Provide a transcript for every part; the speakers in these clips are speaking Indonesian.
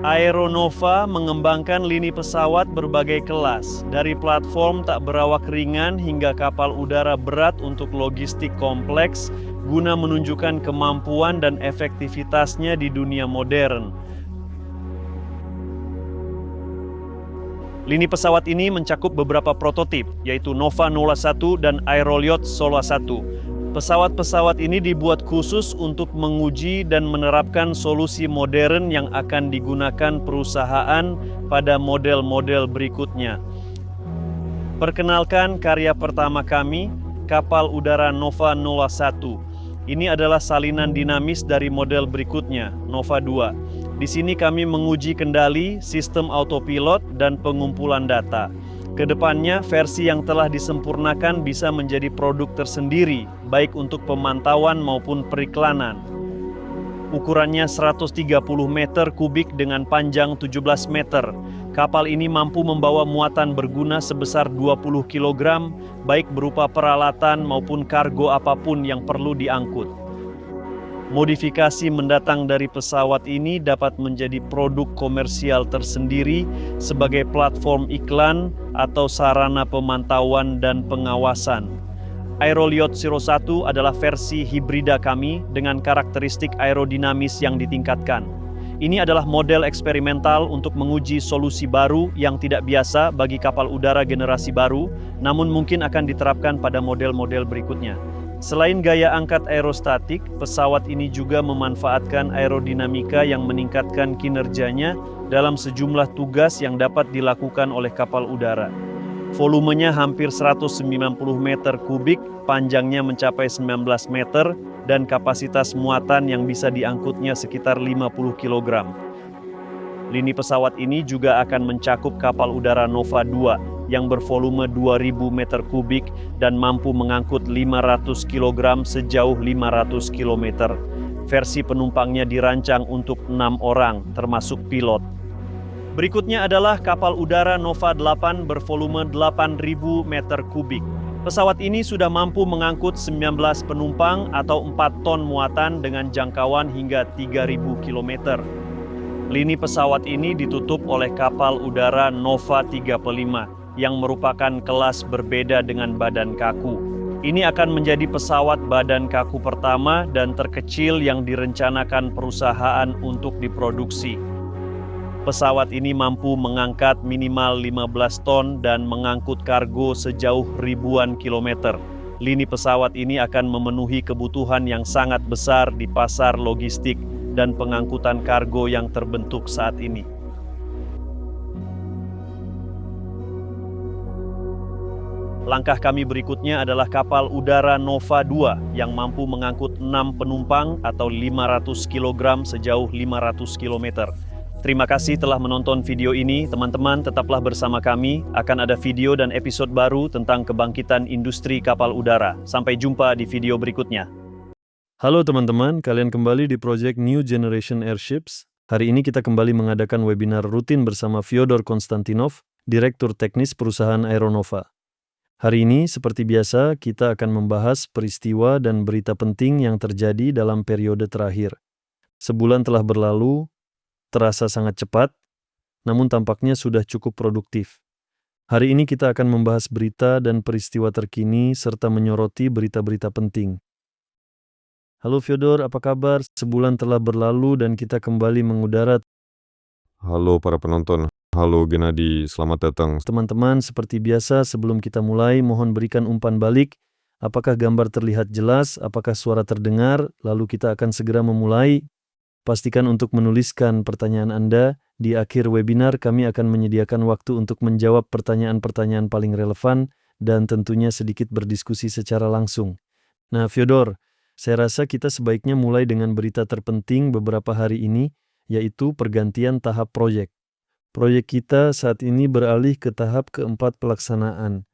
Aeronova mengembangkan lini pesawat berbagai kelas, dari platform tak berawak ringan hingga kapal udara berat untuk logistik kompleks, guna menunjukkan kemampuan dan efektivitasnya di dunia modern. Lini pesawat ini mencakup beberapa prototip, yaitu Nova 01 dan Aeroliot Sola 1. Pesawat-pesawat ini dibuat khusus untuk menguji dan menerapkan solusi modern yang akan digunakan perusahaan pada model-model berikutnya. Perkenalkan karya pertama kami, kapal udara Nova 01. Ini adalah salinan dinamis dari model berikutnya, Nova 2. Di sini kami menguji kendali, sistem autopilot, dan pengumpulan data. Kedepannya, versi yang telah disempurnakan bisa menjadi produk tersendiri, baik untuk pemantauan maupun periklanan. Ukurannya 130 meter kubik dengan panjang 17 meter. Kapal ini mampu membawa muatan berguna sebesar 20 kg, baik berupa peralatan maupun kargo apapun yang perlu diangkut. Modifikasi mendatang dari pesawat ini dapat menjadi produk komersial tersendiri sebagai platform iklan atau sarana pemantauan dan pengawasan. Aeroliot 01 adalah versi hibrida kami dengan karakteristik aerodinamis yang ditingkatkan. Ini adalah model eksperimental untuk menguji solusi baru yang tidak biasa bagi kapal udara generasi baru, namun mungkin akan diterapkan pada model-model berikutnya. Selain gaya angkat aerostatik, pesawat ini juga memanfaatkan aerodinamika yang meningkatkan kinerjanya dalam sejumlah tugas yang dapat dilakukan oleh kapal udara. Volumenya hampir 190 meter kubik, panjangnya mencapai 19 meter, dan kapasitas muatan yang bisa diangkutnya sekitar 50 kg. Lini pesawat ini juga akan mencakup kapal udara Nova 2 yang bervolume 2000 meter kubik dan mampu mengangkut 500 kg sejauh 500 km. Versi penumpangnya dirancang untuk 6 orang, termasuk pilot. Berikutnya adalah kapal udara Nova 8 bervolume 8000 meter kubik. Pesawat ini sudah mampu mengangkut 19 penumpang atau 4 ton muatan dengan jangkauan hingga 3000 km. Lini pesawat ini ditutup oleh kapal udara Nova 35 yang merupakan kelas berbeda dengan badan kaku. Ini akan menjadi pesawat badan kaku pertama dan terkecil yang direncanakan perusahaan untuk diproduksi. Pesawat ini mampu mengangkat minimal 15 ton dan mengangkut kargo sejauh ribuan kilometer. Lini pesawat ini akan memenuhi kebutuhan yang sangat besar di pasar logistik dan pengangkutan kargo yang terbentuk saat ini. Langkah kami berikutnya adalah kapal udara Nova 2 yang mampu mengangkut 6 penumpang atau 500 kg sejauh 500 km. Terima kasih telah menonton video ini, teman-teman. Tetaplah bersama kami, akan ada video dan episode baru tentang kebangkitan industri kapal udara. Sampai jumpa di video berikutnya. Halo teman-teman, kalian kembali di Project New Generation Airships. Hari ini kita kembali mengadakan webinar rutin bersama Fyodor Konstantinov, Direktur Teknis Perusahaan Aeronova. Hari ini, seperti biasa, kita akan membahas peristiwa dan berita penting yang terjadi dalam periode terakhir. Sebulan telah berlalu, terasa sangat cepat, namun tampaknya sudah cukup produktif. Hari ini kita akan membahas berita dan peristiwa terkini serta menyoroti berita-berita penting. Halo Fyodor, apa kabar? Sebulan telah berlalu dan kita kembali mengudara. Halo para penonton, halo Gennady, selamat datang. Teman-teman, seperti biasa sebelum kita mulai, mohon berikan umpan balik. Apakah gambar terlihat jelas? Apakah suara terdengar? Lalu kita akan segera memulai. Pastikan untuk menuliskan pertanyaan Anda. Di akhir webinar kami akan menyediakan waktu untuk menjawab pertanyaan-pertanyaan paling relevan dan tentunya sedikit berdiskusi secara langsung. Nah Fyodor, saya rasa kita sebaiknya mulai dengan berita terpenting beberapa hari ini, yaitu pergantian tahap proyek. Proyek kita saat ini beralih ke tahap keempat pelaksanaan.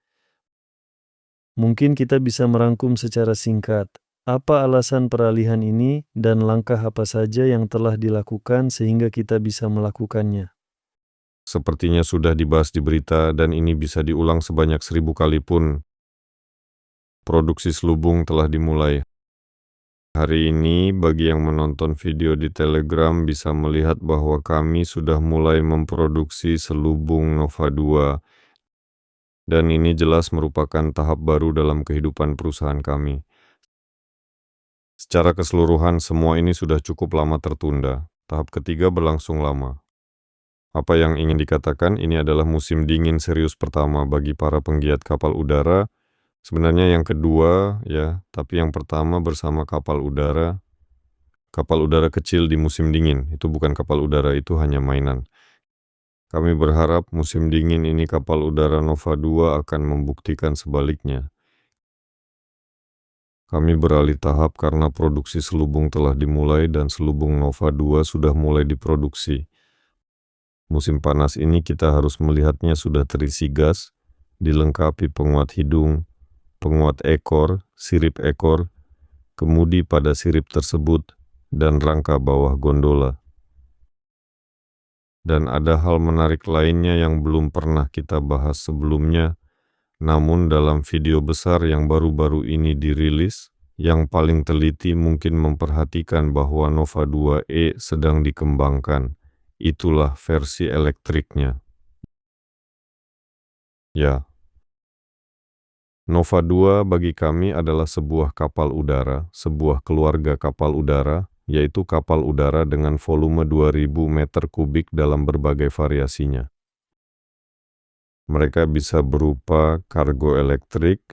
Mungkin kita bisa merangkum secara singkat. Apa alasan peralihan ini dan langkah apa saja yang telah dilakukan sehingga kita bisa melakukannya? Sepertinya sudah dibahas di berita dan ini bisa diulang sebanyak 1000 kali pun. Produksi selubung telah dimulai. Hari ini, bagi yang menonton video di Telegram bisa melihat bahwa kami sudah mulai memproduksi selubung Nova 2, dan ini jelas merupakan tahap baru dalam kehidupan perusahaan kami. Secara keseluruhan, semua ini sudah cukup lama tertunda. Tahap ketiga berlangsung lama. Apa yang ingin dikatakan, ini adalah musim dingin serius pertama bagi para penggiat kapal udara. Sebenarnya yang kedua, ya, tapi yang pertama bersama kapal udara kecil di musim dingin. Itu bukan kapal udara, itu hanya mainan. Kami berharap musim dingin ini kapal udara Nova 2 akan membuktikan sebaliknya. Kami beralih tahap karena produksi selubung telah dimulai dan selubung Nova 2 sudah mulai diproduksi. Musim panas ini kita harus melihatnya sudah terisi gas, dilengkapi penguat hidung, penguat ekor, sirip ekor, kemudi pada sirip tersebut, dan rangka bawah gondola. Dan ada hal menarik lainnya yang belum pernah kita bahas sebelumnya, namun dalam video besar yang baru-baru ini dirilis, yang paling teliti mungkin memperhatikan bahwa Nova 2E sedang dikembangkan. Itulah versi elektriknya. Ya, Nova 2 bagi kami adalah sebuah kapal udara, sebuah keluarga kapal udara, yaitu kapal udara dengan volume 2000 meter kubik dalam berbagai variasinya. Mereka bisa berupa kargo elektrik,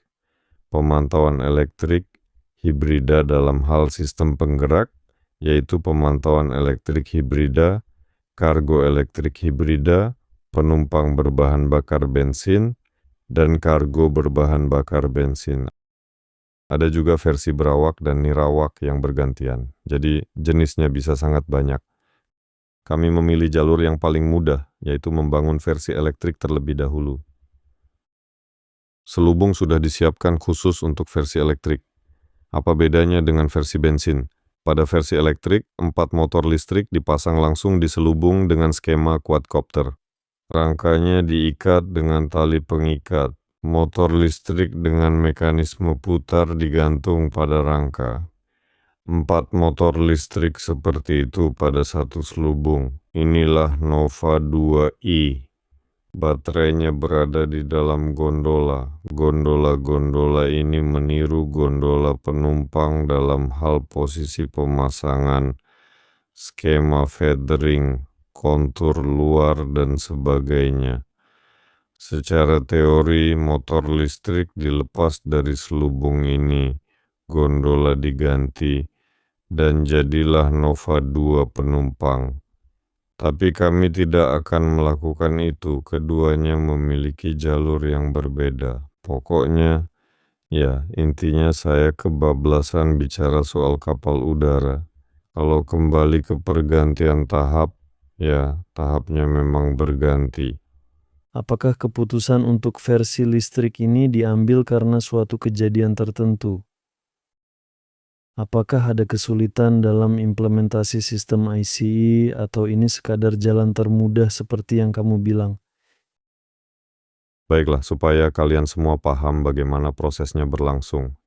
pemantauan elektrik, hibrida dalam hal sistem penggerak, yaitu pemantauan elektrik hibrida, kargo elektrik hibrida, penumpang berbahan bakar bensin, dan kargo berbahan bakar bensin. Ada juga versi berawak dan nirawak yang bergantian, jadi jenisnya bisa sangat banyak. Kami memilih jalur yang paling mudah, yaitu membangun versi elektrik terlebih dahulu. Selubung sudah disiapkan khusus untuk versi elektrik. Apa bedanya dengan versi bensin? Pada versi elektrik, 4 motor listrik dipasang langsung di selubung dengan skema quadcopter. Rangkanya diikat dengan tali pengikat. Motor listrik dengan mekanisme putar digantung pada rangka. 4 motor listrik seperti itu pada satu selubung. Inilah Nova 2i. Baterainya berada di dalam gondola. Gondola-gondola ini meniru gondola penumpang dalam hal posisi pemasangan, skema feathering, kontur luar, dan sebagainya. Secara teori, motor listrik dilepas dari selubung ini, gondola diganti, dan jadilah Nova 2 penumpang. Tapi kami tidak akan melakukan itu, keduanya memiliki jalur yang berbeda. Pokoknya, ya, intinya saya kebablasan bicara soal kapal udara. Kalau kembali ke pergantian tahap, ya, tahapnya memang berganti. Apakah keputusan untuk versi listrik ini diambil karena suatu kejadian tertentu? Apakah ada kesulitan dalam implementasi sistem ICE atau ini sekadar jalan termudah seperti yang kamu bilang? Baiklah, supaya kalian semua paham bagaimana prosesnya berlangsung.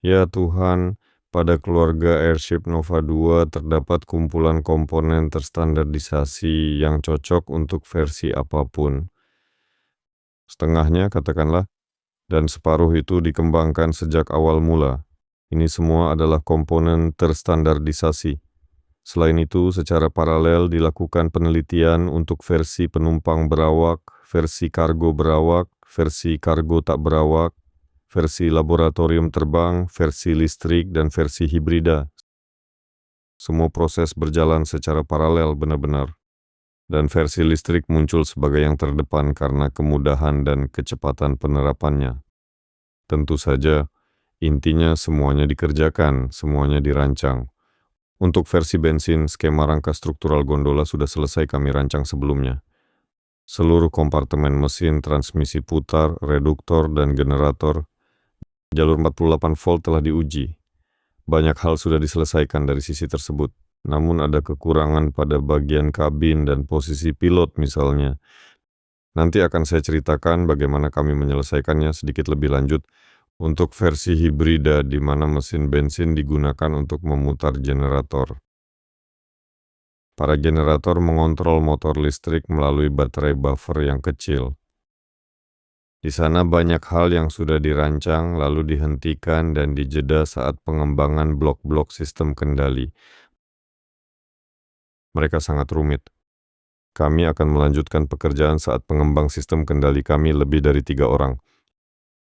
Ya Tuhan, pada keluarga Airship Nova 2 terdapat kumpulan komponen terstandardisasi yang cocok untuk versi apapun. Setengahnya katakanlah, dan separuh itu dikembangkan sejak awal mula. Ini semua adalah komponen terstandardisasi. Selain itu, secara paralel dilakukan penelitian untuk versi penumpang berawak, versi kargo berawak, versi kargo tak berawak, versi laboratorium terbang, versi listrik, dan versi hibrida. Semua proses berjalan secara paralel benar-benar. Dan versi listrik muncul sebagai yang terdepan karena kemudahan dan kecepatan penerapannya. Tentu saja, intinya semuanya dikerjakan, semuanya dirancang. Untuk versi bensin, skema rangka struktural gondola sudah selesai kami rancang sebelumnya. Seluruh kompartemen mesin, transmisi putar, reduktor, dan generator, jalur 48 volt telah diuji. Banyak hal sudah diselesaikan dari sisi tersebut, namun ada kekurangan pada bagian kabin dan posisi pilot misalnya. Nanti akan saya ceritakan bagaimana kami menyelesaikannya sedikit lebih lanjut. Untuk versi hibrida di mana mesin bensin digunakan untuk memutar generator. Para generator mengontrol motor listrik melalui baterai buffer yang kecil. Di sana banyak hal yang sudah dirancang lalu dihentikan dan dijeda saat pengembangan blok-blok sistem kendali. Mereka sangat rumit. Kami akan melanjutkan pekerjaan saat pengembang sistem kendali kami lebih dari 3 orang.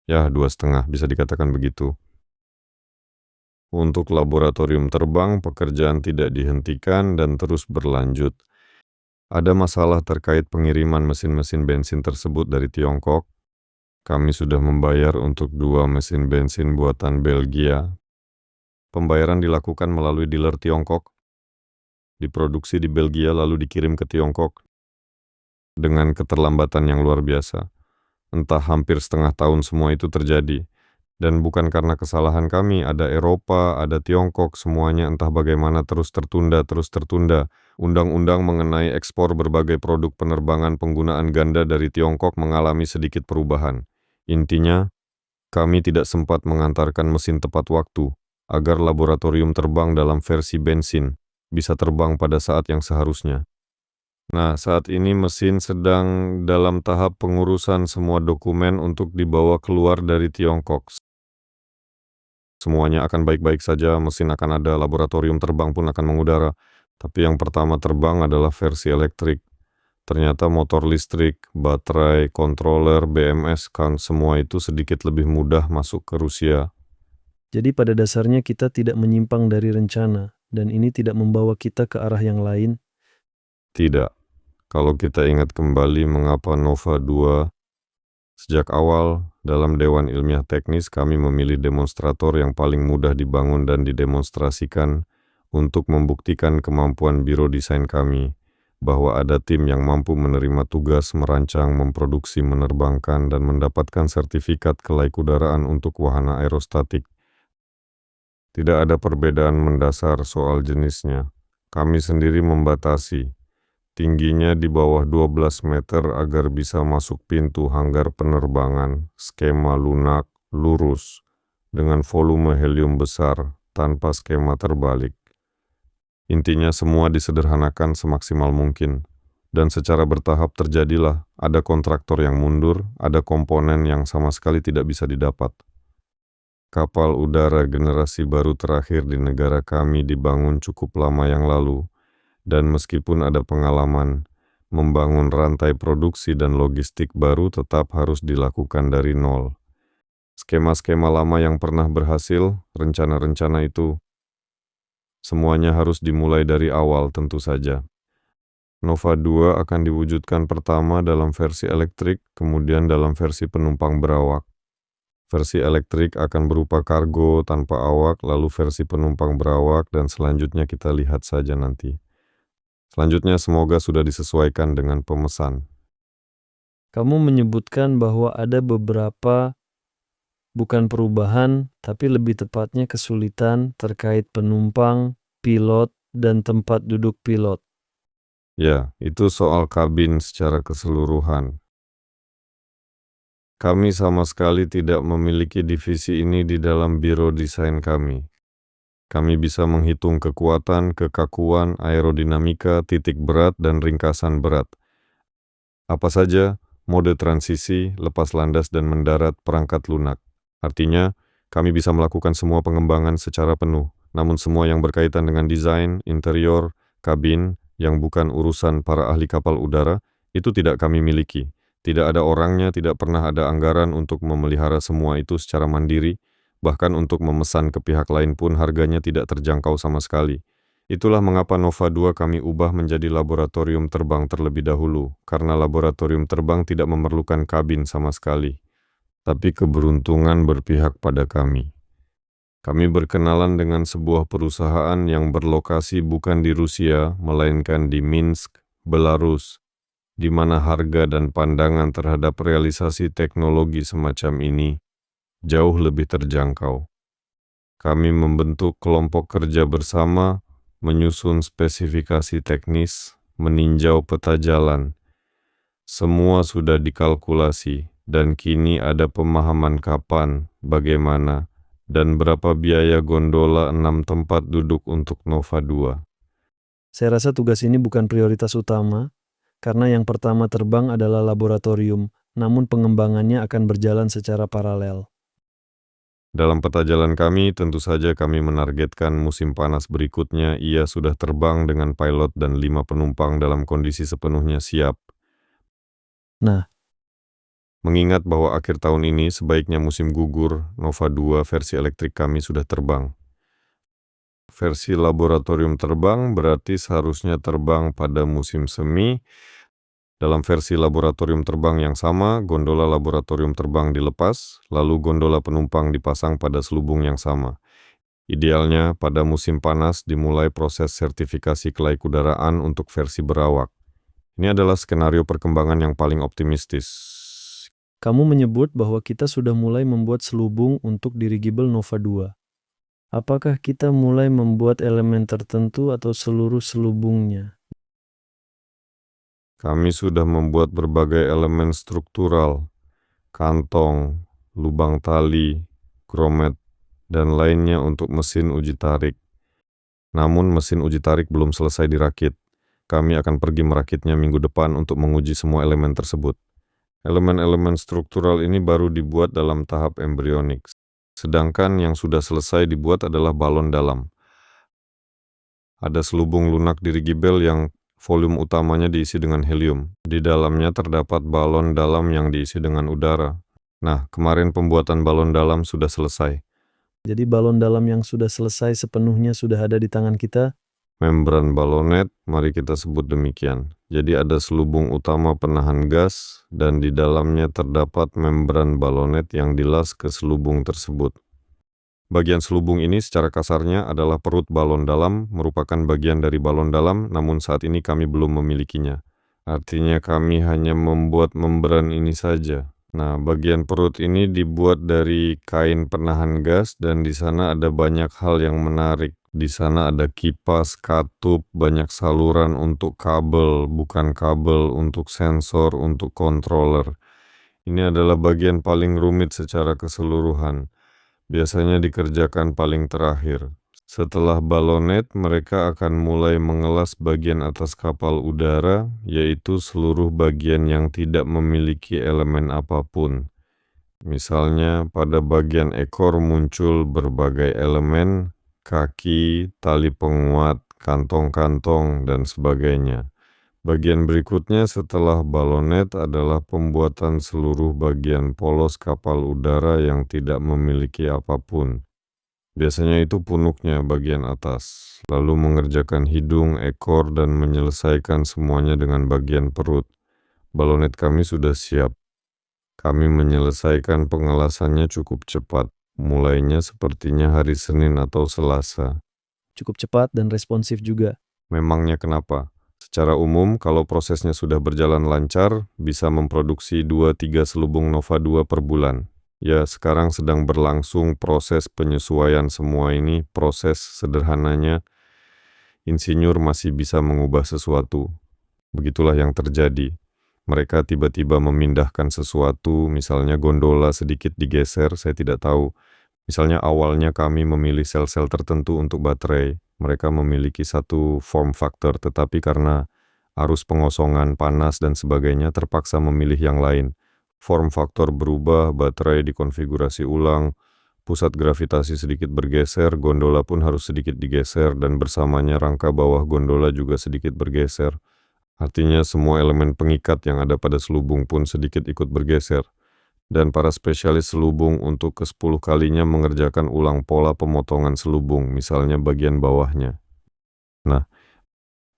Ya, 2,5 bisa dikatakan begitu. Untuk laboratorium terbang, pekerjaan tidak dihentikan dan terus berlanjut. Ada masalah terkait pengiriman mesin-mesin bensin tersebut dari Tiongkok. Kami sudah membayar untuk 2 mesin bensin buatan Belgia. Pembayaran dilakukan melalui dealer Tiongkok. Diproduksi di Belgia lalu dikirim ke Tiongkok. Dengan keterlambatan yang luar biasa. Entah hampir setengah tahun semua itu terjadi. Dan bukan karena kesalahan kami, ada Eropa, ada Tiongkok, semuanya entah bagaimana terus tertunda. Undang-undang mengenai ekspor berbagai produk penerbangan penggunaan ganda dari Tiongkok mengalami sedikit perubahan. Intinya, kami tidak sempat mengantarkan mesin tepat waktu, agar laboratorium terbang dalam versi bensin bisa terbang pada saat yang seharusnya. Nah, saat ini mesin sedang dalam tahap pengurusan semua dokumen untuk dibawa keluar dari Tiongkok. Semuanya akan baik-baik saja, mesin akan ada, laboratorium terbang pun akan mengudara. Tapi yang pertama terbang adalah versi elektrik. Ternyata motor listrik, baterai, controller, BMS, kan semua itu sedikit lebih mudah masuk ke Rusia. Jadi pada dasarnya kita tidak menyimpang dari rencana, dan ini tidak membawa kita ke arah yang lain. Tidak. Kalau kita ingat kembali mengapa Nova 2, sejak awal dalam Dewan Ilmiah Teknis kami memilih demonstrator yang paling mudah dibangun dan didemonstrasikan untuk membuktikan kemampuan biro desain kami, bahwa ada tim yang mampu menerima tugas merancang, memproduksi, menerbangkan, dan mendapatkan sertifikat kelaikudaraan untuk wahana aerostatik. Tidak ada perbedaan mendasar soal jenisnya. Kami sendiri membatasi tingginya di bawah 12 meter agar bisa masuk pintu hanggar penerbangan, skema lunak, lurus, dengan volume helium besar, tanpa skema terbalik. Intinya semua disederhanakan semaksimal mungkin, dan secara bertahap terjadilah, ada kontraktor yang mundur, ada komponen yang sama sekali tidak bisa didapat. Kapal udara generasi baru terakhir di negara kami dibangun cukup lama yang lalu, dan meskipun ada pengalaman, membangun rantai produksi dan logistik baru tetap harus dilakukan dari nol. Skema-skema lama yang pernah berhasil, rencana-rencana itu, semuanya harus dimulai dari awal tentu saja. Nova 2 akan diwujudkan pertama dalam versi elektrik, kemudian dalam versi penumpang berawak. Versi elektrik akan berupa kargo tanpa awak, lalu versi penumpang berawak, dan selanjutnya kita lihat saja nanti. Selanjutnya semoga sudah disesuaikan dengan pemesan. Kamu menyebutkan bahwa ada beberapa, bukan perubahan, tapi lebih tepatnya kesulitan terkait penumpang, pilot, dan tempat duduk pilot. Ya, itu soal kabin secara keseluruhan. Kami sama sekali tidak memiliki divisi ini di dalam biro desain kami. Kami bisa menghitung kekuatan, kekakuan, aerodinamika, titik berat, dan ringkasan berat. Apa saja, mode transisi, lepas landas dan mendarat, perangkat lunak. Artinya, kami bisa melakukan semua pengembangan secara penuh, namun semua yang berkaitan dengan desain, interior, kabin, yang bukan urusan para ahli kapal udara, itu tidak kami miliki. Tidak ada orangnya, tidak pernah ada anggaran untuk memelihara semua itu secara mandiri, bahkan untuk memesan ke pihak lain pun harganya tidak terjangkau sama sekali. Itulah mengapa Nova 2 kami ubah menjadi laboratorium terbang terlebih dahulu, karena laboratorium terbang tidak memerlukan kabin sama sekali. Tapi keberuntungan berpihak pada kami. Kami berkenalan dengan sebuah perusahaan yang berlokasi bukan di Rusia, melainkan di Minsk, Belarus, di mana harga dan pandangan terhadap realisasi teknologi semacam ini jauh lebih terjangkau. Kami membentuk kelompok kerja bersama, menyusun spesifikasi teknis, meninjau peta jalan. Semua sudah dikalkulasi, dan kini ada pemahaman kapan, bagaimana, dan berapa biaya gondola 6 tempat duduk untuk Nova 2. Saya rasa tugas ini bukan prioritas utama, karena yang pertama terbang adalah laboratorium, namun pengembangannya akan berjalan secara paralel. Dalam peta jalan kami, tentu saja kami menargetkan musim panas berikutnya ia sudah terbang dengan pilot dan 5 penumpang dalam kondisi sepenuhnya siap. Nah, Mengingat bahwa akhir tahun ini sebaiknya musim gugur, Nova 2 versi elektrik kami sudah terbang. Versi laboratorium terbang berarti seharusnya terbang pada musim semi. Dalam versi laboratorium terbang yang sama, gondola laboratorium terbang dilepas, lalu gondola penumpang dipasang pada selubung yang sama. Idealnya, pada musim panas dimulai proses sertifikasi kelaikudaraan untuk versi berawak. Ini adalah skenario perkembangan yang paling optimistis. kamu menyebut bahwa kita sudah mulai membuat selubung untuk dirigible Nova 2. Apakah kita mulai membuat elemen tertentu atau seluruh selubungnya? Kami sudah membuat berbagai elemen struktural, kantong, lubang tali, grommet, dan lainnya untuk mesin uji tarik. Namun mesin uji tarik belum selesai dirakit. Kami akan pergi merakitnya minggu depan untuk menguji semua elemen tersebut. Elemen-elemen struktural ini baru dibuat dalam tahap embrionik. Sedangkan yang sudah selesai dibuat adalah balon dalam. Ada selubung lunak dirigible yang volume utamanya diisi dengan helium. Di dalamnya terdapat balon dalam yang diisi dengan udara. Nah, kemarin pembuatan balon dalam sudah selesai. Jadi balon dalam yang sudah selesai sepenuhnya sudah ada di tangan kita. Membran balonet, mari kita sebut demikian. Jadi ada selubung utama penahan gas, dan di dalamnya terdapat membran balonet yang dilas ke selubung tersebut. Bagian selubung ini secara kasarnya adalah perut balon dalam, merupakan bagian dari balon dalam, namun saat ini kami belum memilikinya. Artinya kami hanya membuat membran ini saja. Nah, bagian perut ini dibuat dari kain penahan gas dan di sana ada banyak hal yang menarik. Di sana ada kipas, katup, banyak saluran untuk kabel, bukan kabel untuk sensor, untuk controller. Ini adalah bagian paling rumit secara keseluruhan. Biasanya dikerjakan paling terakhir. Setelah balonet, mereka akan mulai mengelas bagian atas kapal udara, yaitu seluruh bagian yang tidak memiliki elemen apapun. Misalnya, pada bagian ekor muncul berbagai elemen, kaki, tali penguat, kantong-kantong, dan sebagainya. Bagian berikutnya setelah balonet adalah pembuatan seluruh bagian polos kapal udara yang tidak memiliki apapun. Biasanya itu punuknya bagian atas, lalu mengerjakan hidung, ekor, dan menyelesaikan semuanya dengan bagian perut. Balonet kami sudah siap. Kami menyelesaikan pengelasannya cukup cepat, mulainya sepertinya hari Senin atau Selasa. Cukup cepat dan responsif juga. Memangnya kenapa? Secara umum, kalau prosesnya sudah berjalan lancar, bisa memproduksi 2-3 selubung Nova 2 per bulan. Ya, sekarang sedang berlangsung proses penyesuaian semua ini. Proses sederhananya, insinyur masih bisa mengubah sesuatu. Begitulah yang terjadi. Mereka tiba-tiba memindahkan sesuatu, misalnya gondola sedikit digeser, saya tidak tahu. Misalnya awalnya kami memilih sel-sel tertentu untuk baterai. Mereka memiliki satu form factor, tetapi karena arus pengosongan, panas, dan sebagainya terpaksa memilih yang lain. Form faktor berubah, baterai dikonfigurasi ulang, pusat gravitasi sedikit bergeser, gondola pun harus sedikit digeser, dan bersamanya rangka bawah gondola juga sedikit bergeser. Artinya semua elemen pengikat yang ada pada selubung pun sedikit ikut bergeser. Dan para spesialis selubung untuk ke-10 kalinya mengerjakan ulang pola pemotongan selubung, misalnya bagian bawahnya. Nah,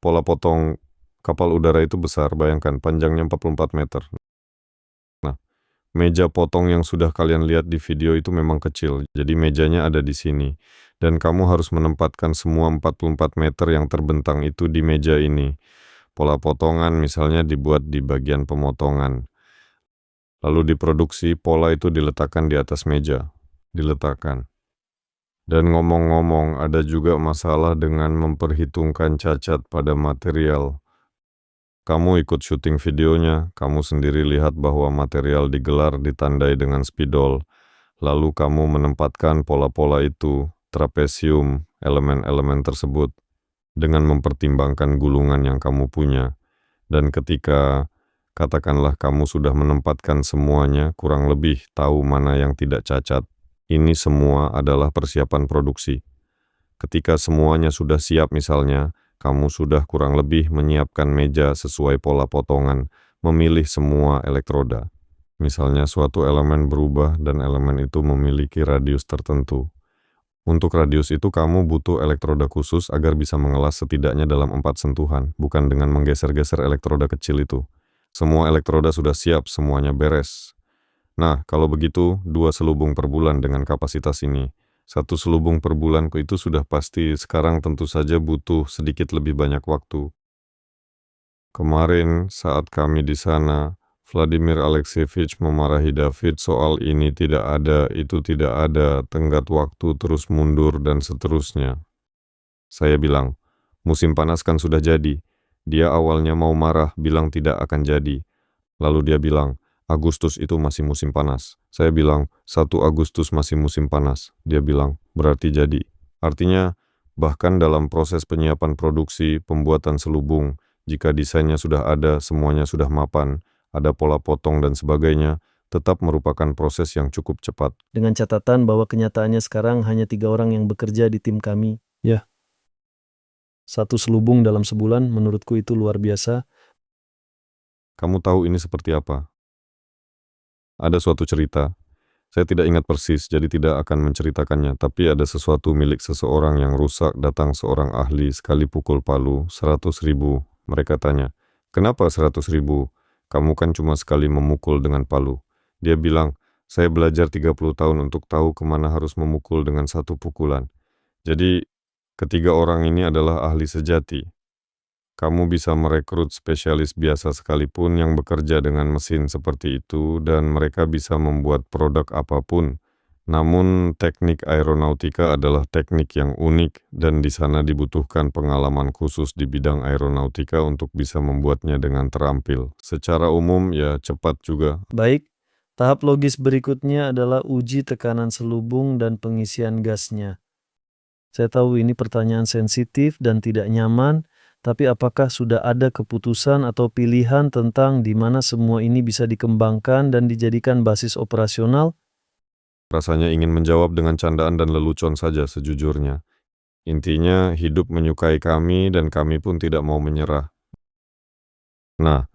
pola potong kapal udara itu besar, bayangkan panjangnya 44 meter. Meja potong yang sudah kalian lihat di video itu memang kecil, jadi mejanya ada di sini. Dan kamu harus menempatkan semua 44 meter yang terbentang itu di meja ini. Pola potongan misalnya dibuat di bagian pemotongan. Lalu diproduksi, pola itu diletakkan di atas meja. Diletakkan. Dan ngomong-ngomong, ada juga masalah dengan memperhitungkan cacat pada material. Kamu ikut syuting videonya, kamu sendiri lihat bahwa material digelar ditandai dengan spidol, lalu kamu menempatkan pola-pola itu, trapesium, elemen-elemen tersebut, dengan mempertimbangkan gulungan yang kamu punya. Dan ketika, katakanlah kamu sudah menempatkan semuanya, kurang lebih tahu mana yang tidak cacat, ini semua adalah persiapan produksi. Ketika semuanya sudah siap misalnya, kamu sudah kurang lebih menyiapkan meja sesuai pola potongan, memilih semua elektroda. Misalnya suatu elemen berubah dan elemen itu memiliki radius tertentu. Untuk radius itu kamu butuh elektroda khusus agar bisa mengelas setidaknya dalam 4 sentuhan, bukan dengan menggeser-geser elektroda kecil itu. Semua elektroda sudah siap, semuanya beres. Nah, kalau begitu, 2 selubung per bulan dengan kapasitas ini. 1 selubung per bulan itu sudah pasti, sekarang tentu saja butuh sedikit lebih banyak waktu. Kemarin saat kami di sana, Vladimir Alexievich memarahi David soal ini tidak ada, itu tidak ada, tenggat waktu terus mundur dan seterusnya. Saya bilang, musim panas kan sudah jadi. Dia awalnya mau marah, bilang tidak akan jadi. Lalu dia bilang, Agustus itu masih musim panas. Saya bilang, 1 Agustus masih musim panas. Dia bilang, berarti jadi. Artinya, bahkan dalam proses penyiapan produksi, pembuatan selubung, jika desainnya sudah ada, semuanya sudah mapan, ada pola potong dan sebagainya, tetap merupakan proses yang cukup cepat. Dengan catatan bahwa kenyataannya sekarang hanya 3 orang yang bekerja di tim kami. Ya, 1 selubung dalam sebulan menurutku itu luar biasa. Kamu tahu ini seperti apa? Ada suatu cerita. Saya tidak ingat persis, jadi tidak akan menceritakannya, tapi ada sesuatu milik seseorang yang rusak, datang seorang ahli, sekali pukul palu, 100.000. Mereka tanya, kenapa 100.000? Kamu kan cuma sekali memukul dengan palu. Dia bilang, saya belajar 30 tahun untuk tahu kemana harus memukul dengan 1 pukulan. Jadi, ketiga orang ini adalah ahli sejati. Kamu bisa merekrut spesialis biasa sekalipun yang bekerja dengan mesin seperti itu dan mereka bisa membuat produk apapun. Namun teknik aeronautika adalah teknik yang unik dan di sana dibutuhkan pengalaman khusus di bidang aeronautika untuk bisa membuatnya dengan terampil. Secara umum ya cepat juga. Baik, tahap logis berikutnya adalah uji tekanan selubung dan pengisian gasnya. Saya tahu ini pertanyaan sensitif dan tidak nyaman, tapi apakah sudah ada keputusan atau pilihan tentang di mana semua ini bisa dikembangkan dan dijadikan basis operasional? Rasanya ingin menjawab dengan candaan dan lelucon saja sejujurnya. Intinya hidup menyukai kami dan kami pun tidak mau menyerah. Nah,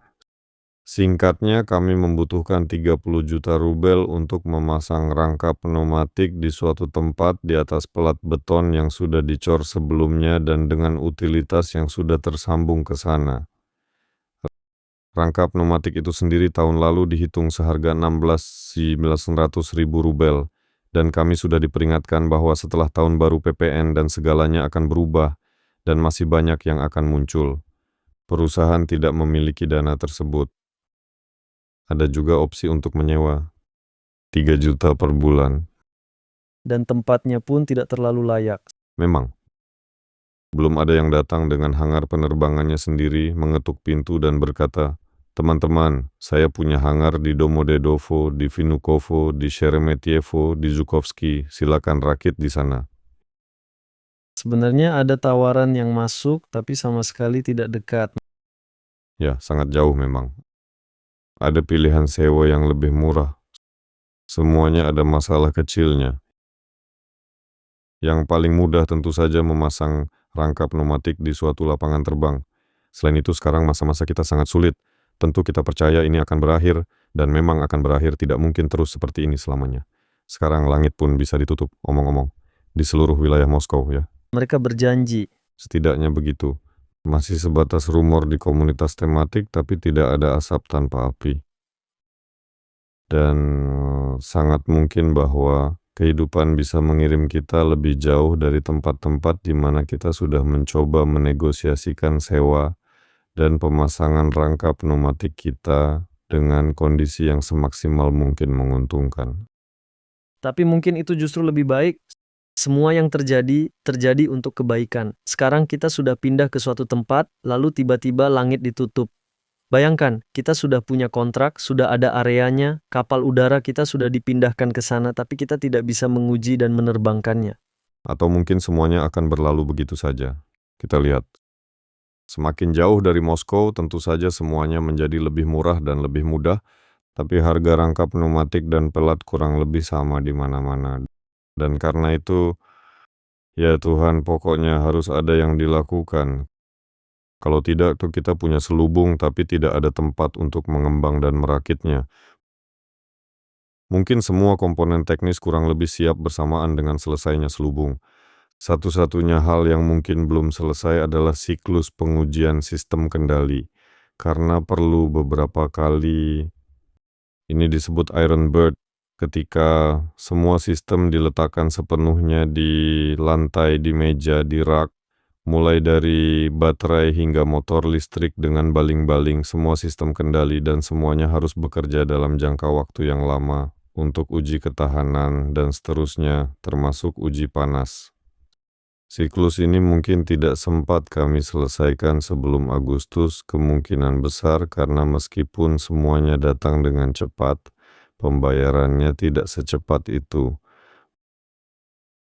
singkatnya kami membutuhkan 30 juta rubel untuk memasang rangka pneumatik di suatu tempat di atas pelat beton yang sudah dicor sebelumnya dan dengan utilitas yang sudah tersambung ke sana. Rangka pneumatik itu sendiri tahun lalu dihitung seharga 16.900.000 rubel dan kami sudah diperingatkan bahwa setelah tahun baru PPN dan segalanya akan berubah dan masih banyak yang akan muncul. Perusahaan tidak memiliki dana tersebut. Ada juga opsi untuk menyewa 3 juta per bulan. Dan tempatnya pun tidak terlalu layak. Memang, belum ada yang datang dengan hangar penerbangannya sendiri, mengetuk pintu dan berkata, teman-teman, saya punya hangar di Domodedovo, di Vnukovo, di Sheremetyevo, di Zhukovsky, silakan rakit di sana. Sebenarnya ada tawaran yang masuk, tapi sama sekali tidak dekat. Ya, sangat jauh memang. Ada pilihan sewa yang lebih murah. Semuanya ada masalah kecilnya. Yang paling mudah tentu saja memasang rangka pneumatik di suatu lapangan terbang. Selain itu sekarang masa-masa kita sangat sulit. Tentu kita percaya ini akan berakhir, dan memang akan berakhir, tidak mungkin terus seperti ini selamanya. Sekarang langit pun bisa ditutup, omong-omong, di seluruh wilayah Moskow ya. Mereka berjanji. Setidaknya begitu. Masih sebatas rumor di komunitas tematik, tapi tidak ada asap tanpa api. Dan sangat mungkin bahwa kehidupan bisa mengirim kita lebih jauh dari tempat-tempat di mana kita sudah mencoba menegosiasikan sewa dan pemasangan rangka pneumatik kita dengan kondisi yang semaksimal mungkin menguntungkan. Tapi mungkin itu justru lebih baik. Semua yang terjadi untuk kebaikan. Sekarang kita sudah pindah ke suatu tempat, lalu tiba-tiba langit ditutup. Bayangkan, kita sudah punya kontrak, sudah ada areanya, kapal udara kita sudah dipindahkan ke sana, tapi kita tidak bisa menguji dan menerbangkannya. Atau mungkin semuanya akan berlalu begitu saja. Kita lihat. Semakin jauh dari Moskow, tentu saja semuanya menjadi lebih murah dan lebih mudah, tapi harga rangka pneumatik dan pelat kurang lebih sama di mana-mana. Dan karena itu, ya Tuhan, pokoknya harus ada yang dilakukan. Kalau tidak, tuh kita punya selubung tapi tidak ada tempat untuk mengembang dan merakitnya. Mungkin semua komponen teknis kurang lebih siap bersamaan dengan selesainya selubung. Satu-satunya hal yang mungkin belum selesai adalah siklus pengujian sistem kendali. Karena perlu beberapa kali, ini disebut Iron Bird, ketika semua sistem diletakkan sepenuhnya di lantai, di meja, di rak, mulai dari baterai hingga motor listrik dengan baling-baling, semua sistem kendali dan semuanya harus bekerja dalam jangka waktu yang lama untuk uji ketahanan dan seterusnya, termasuk uji panas. Siklus ini mungkin tidak sempat kami selesaikan sebelum Agustus, kemungkinan besar karena meskipun semuanya datang dengan cepat, pembayarannya tidak secepat itu.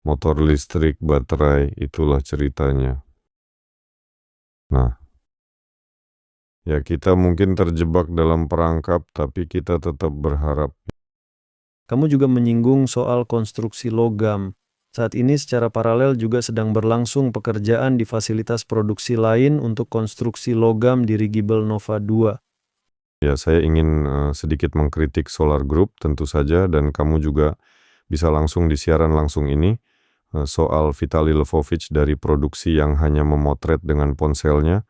Motor listrik, baterai, itulah ceritanya. Nah, ya kita mungkin terjebak dalam perangkap, tapi kita tetap berharap. Kamu juga menyinggung soal konstruksi logam. Saat ini secara paralel juga sedang berlangsung pekerjaan di fasilitas produksi lain untuk konstruksi logam dirigible Nova 2. Ya, saya ingin sedikit mengkritik Solar Group tentu saja, dan kamu juga bisa langsung di siaran langsung ini soal Vitali Lvovich dari produksi yang hanya memotret dengan ponselnya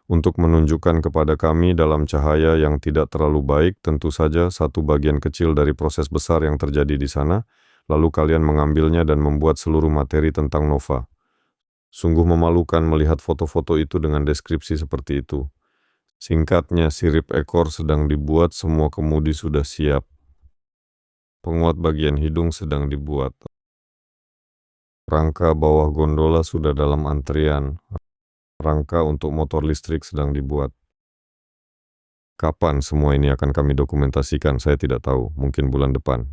untuk menunjukkan kepada kami dalam cahaya yang tidak terlalu baik, tentu saja satu bagian kecil dari proses besar yang terjadi di sana, lalu kalian mengambilnya dan membuat seluruh materi tentang Nova. Sungguh memalukan melihat foto-foto itu dengan deskripsi seperti itu. Singkatnya, sirip ekor sedang dibuat, semua kemudi sudah siap. Penguat bagian hidung sedang dibuat. Rangka bawah gondola sudah dalam antrian. Rangka untuk motor listrik sedang dibuat. Kapan semua ini akan kami dokumentasikan, saya tidak tahu, mungkin bulan depan.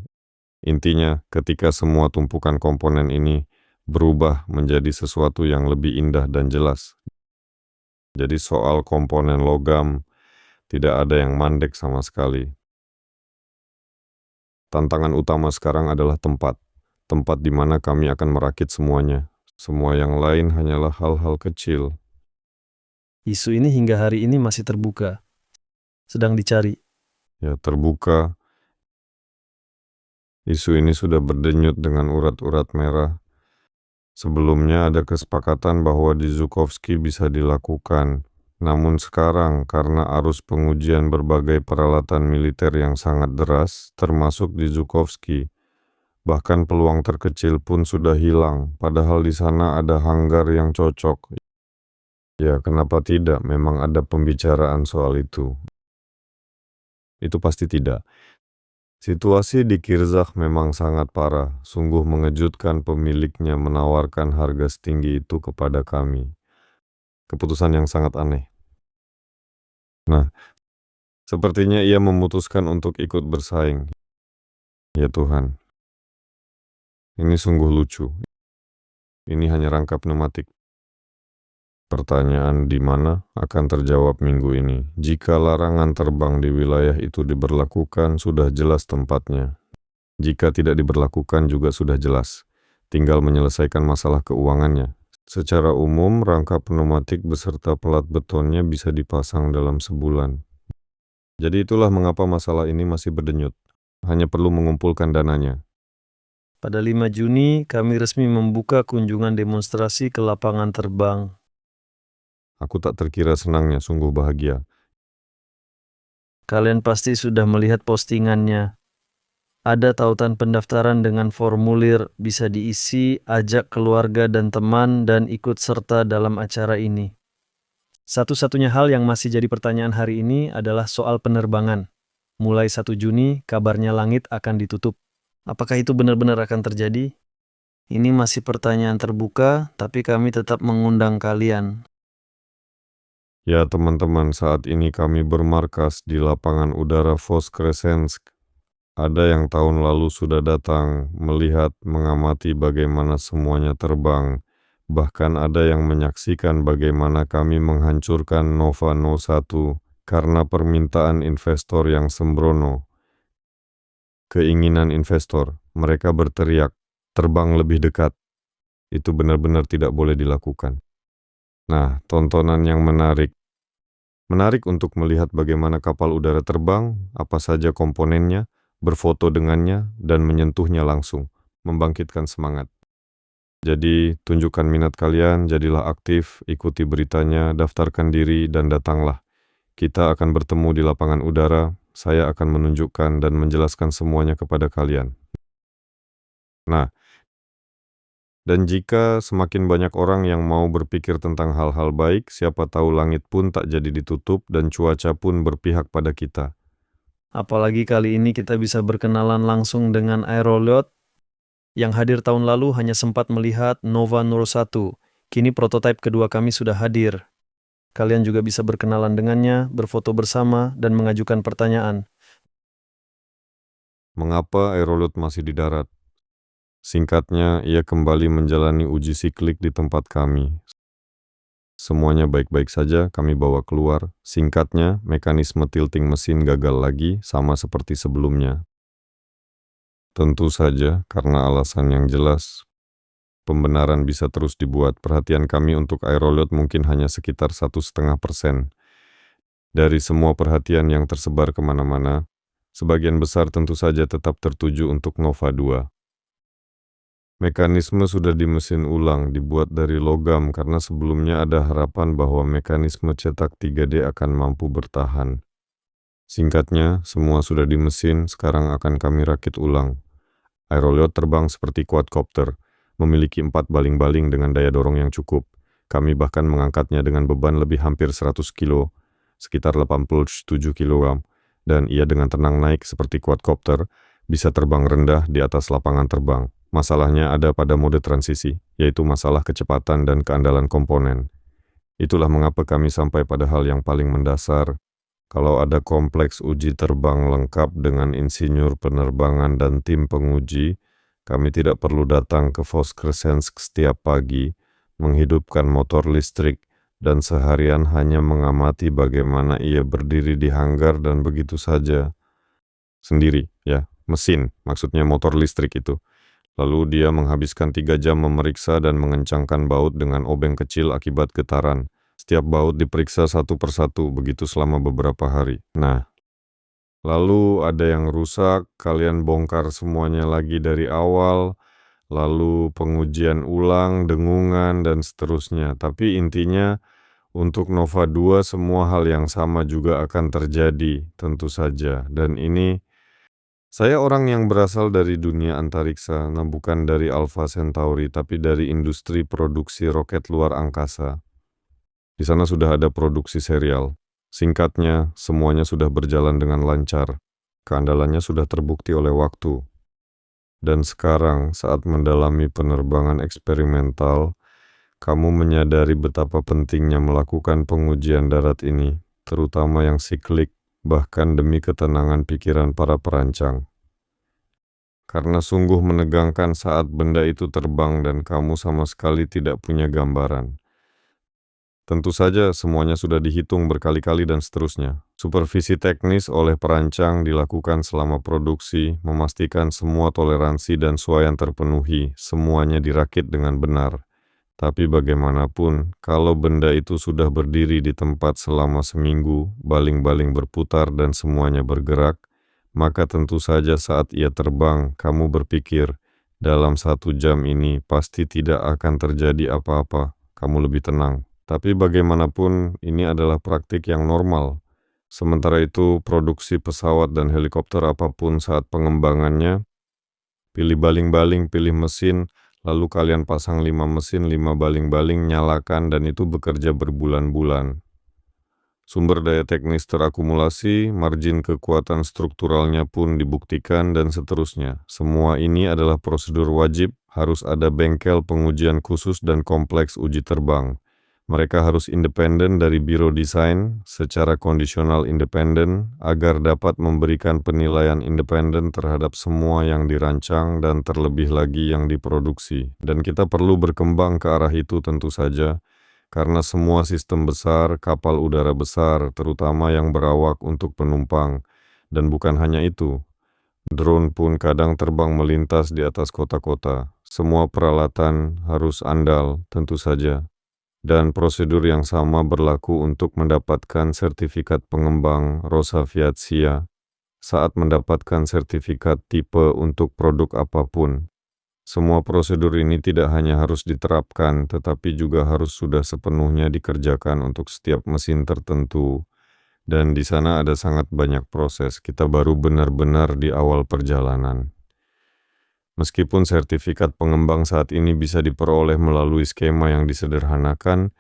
Intinya, ketika semua tumpukan komponen ini berubah menjadi sesuatu yang lebih indah dan jelas. Jadi soal komponen logam, tidak ada yang mandek sama sekali. Tantangan utama sekarang adalah tempat. Tempat di mana kami akan merakit semuanya. Semua yang lain hanyalah hal-hal kecil. Isu ini hingga hari ini masih terbuka. Sedang dicari. Ya, terbuka. Isu ini sudah berdenyut dengan urat-urat merah. Sebelumnya ada kesepakatan bahwa di Zhukovsky bisa dilakukan. Namun sekarang, karena arus pengujian berbagai peralatan militer yang sangat deras, termasuk di Zhukovsky, bahkan peluang terkecil pun sudah hilang, padahal di sana ada hanggar yang cocok. Ya, kenapa tidak? Memang ada pembicaraan soal itu. Itu pasti tidak. Situasi di Kirzakh memang sangat parah, sungguh mengejutkan pemiliknya menawarkan harga setinggi itu kepada kami. Keputusan yang sangat aneh. Nah, sepertinya ia memutuskan untuk ikut bersaing. Ya Tuhan, ini sungguh lucu. Ini hanya rangka pneumatik. Pertanyaan di mana akan terjawab minggu ini. Jika larangan terbang di wilayah itu diberlakukan, sudah jelas tempatnya. Jika tidak diberlakukan juga sudah jelas. Tinggal menyelesaikan masalah keuangannya. Secara umum, rangka pneumatik beserta pelat betonnya bisa dipasang dalam sebulan. Jadi itulah mengapa masalah ini masih berdenyut. Hanya perlu mengumpulkan dananya. Pada 5 Juni, kami resmi membuka kunjungan demonstrasi ke lapangan terbang. Aku tak terkira senangnya, sungguh bahagia. Kalian pasti sudah melihat postingannya. Ada tautan pendaftaran dengan formulir, bisa diisi, ajak keluarga dan teman, dan ikut serta dalam acara ini. Satu-satunya hal yang masih jadi pertanyaan hari ini adalah soal penerbangan. Mulai 1 Juni, kabarnya langit akan ditutup. Apakah itu benar-benar akan terjadi? Ini masih pertanyaan terbuka, tapi kami tetap mengundang kalian. Ya teman-teman, saat ini kami bermarkas di lapangan udara Voskresensk. Ada yang tahun lalu sudah datang, melihat, mengamati bagaimana semuanya terbang. Bahkan ada yang menyaksikan bagaimana kami menghancurkan Nova 01 karena permintaan investor yang sembrono. Keinginan investor, mereka berteriak, terbang lebih dekat. Itu benar-benar tidak boleh dilakukan. Nah, tontonan yang menarik. Menarik untuk melihat bagaimana kapal udara terbang, apa saja komponennya, berfoto dengannya, dan menyentuhnya langsung, membangkitkan semangat. Jadi, tunjukkan minat kalian, jadilah aktif, ikuti beritanya, daftarkan diri, dan datanglah. Kita akan bertemu di lapangan udara, saya akan menunjukkan dan menjelaskan semuanya kepada kalian. Nah, dan jika semakin banyak orang yang mau berpikir tentang hal-hal baik, siapa tahu langit pun tak jadi ditutup dan cuaca pun berpihak pada kita. Apalagi kali ini kita bisa berkenalan langsung dengan Aeroliot yang hadir tahun lalu hanya sempat melihat Nova 01. Kini prototipe kedua kami sudah hadir. Kalian juga bisa berkenalan dengannya, berfoto bersama, dan mengajukan pertanyaan. Mengapa Aeroliot masih di darat? Singkatnya, ia kembali menjalani uji siklik di tempat kami. Semuanya baik-baik saja, kami bawa keluar. Singkatnya, mekanisme tilting mesin gagal lagi, sama seperti sebelumnya. Tentu saja, karena alasan yang jelas, pembenaran bisa terus dibuat. Perhatian kami untuk Aeroliot mungkin hanya sekitar 1,5%. Dari semua perhatian yang tersebar kemana-mana, sebagian besar tentu saja tetap tertuju untuk Nova 2. Mekanisme sudah dimesin ulang, dibuat dari logam karena sebelumnya ada harapan bahwa mekanisme cetak 3D akan mampu bertahan. Singkatnya, semua sudah dimesin, sekarang akan kami rakit ulang. Aeroliot terbang seperti quadcopter, memiliki 4 baling-baling dengan daya dorong yang cukup. Kami bahkan mengangkatnya dengan beban lebih hampir 100 kilo, sekitar 87 kg, dan ia dengan tenang naik seperti quadcopter, bisa terbang rendah di atas lapangan terbang. Masalahnya ada pada mode transisi, yaitu masalah kecepatan dan keandalan komponen. Itulah mengapa kami sampai pada hal yang paling mendasar. Kalau ada kompleks uji terbang lengkap dengan insinyur penerbangan dan tim penguji, kami tidak perlu datang ke Voskresensk setiap pagi, menghidupkan motor listrik, dan seharian hanya mengamati bagaimana ia berdiri di hanggar dan begitu saja. Sendiri, ya, mesin, maksudnya motor listrik itu. Lalu dia menghabiskan 3 jam memeriksa dan mengencangkan baut dengan obeng kecil akibat getaran. Setiap baut diperiksa satu persatu, begitu selama beberapa hari. Nah, lalu ada yang rusak, kalian bongkar semuanya lagi dari awal, lalu pengujian ulang, dengungan, dan seterusnya. Tapi intinya, untuk Nova 2 semua hal yang sama juga akan terjadi, tentu saja. Dan ini, saya orang yang berasal dari dunia antariksa, nah bukan dari Alpha Centauri, tapi dari industri produksi roket luar angkasa. Di sana sudah ada produksi serial. Singkatnya, semuanya sudah berjalan dengan lancar. Keandalannya sudah terbukti oleh waktu. Dan sekarang, saat mendalami penerbangan eksperimental, kamu menyadari betapa pentingnya melakukan pengujian darat ini, terutama yang siklik, bahkan demi ketenangan pikiran para perancang. Karena sungguh menegangkan saat benda itu terbang dan kamu sama sekali tidak punya gambaran. Tentu saja semuanya sudah dihitung berkali-kali dan seterusnya. Supervisi teknis oleh perancang dilakukan selama produksi, memastikan semua toleransi dan suaian terpenuhi, semuanya dirakit dengan benar. Tapi bagaimanapun, kalau benda itu sudah berdiri di tempat selama seminggu, baling-baling berputar dan semuanya bergerak, maka tentu saja saat ia terbang, kamu berpikir, dalam 1 jam ini pasti tidak akan terjadi apa-apa, kamu lebih tenang. Tapi bagaimanapun, ini adalah praktik yang normal. Sementara itu, produksi pesawat dan helikopter apapun saat pengembangannya, pilih baling-baling, pilih mesin, lalu kalian pasang 5 mesin, 5 baling-baling, nyalakan, dan itu bekerja berbulan-bulan. Sumber daya teknis terakumulasi, margin kekuatan strukturalnya pun dibuktikan, dan seterusnya. Semua ini adalah prosedur wajib, harus ada bengkel pengujian khusus dan kompleks uji terbang. Mereka harus independen dari biro desain secara kondisional independen agar dapat memberikan penilaian independen terhadap semua yang dirancang dan terlebih lagi yang diproduksi. Dan kita perlu berkembang ke arah itu tentu saja, karena semua sistem besar, kapal udara besar, terutama yang berawak untuk penumpang, dan bukan hanya itu, drone pun kadang terbang melintas di atas kota-kota. Semua peralatan harus andal, tentu saja. Dan prosedur yang sama berlaku untuk mendapatkan sertifikat pengembang Rosa Fiat Sia saat mendapatkan sertifikat tipe untuk produk apapun. Semua prosedur ini tidak hanya harus diterapkan, tetapi juga harus sudah sepenuhnya dikerjakan untuk setiap mesin tertentu. Dan di sana ada sangat banyak proses, kita baru benar-benar di awal perjalanan. Meskipun sertifikat pengembang saat ini bisa diperoleh melalui skema yang disederhanakan,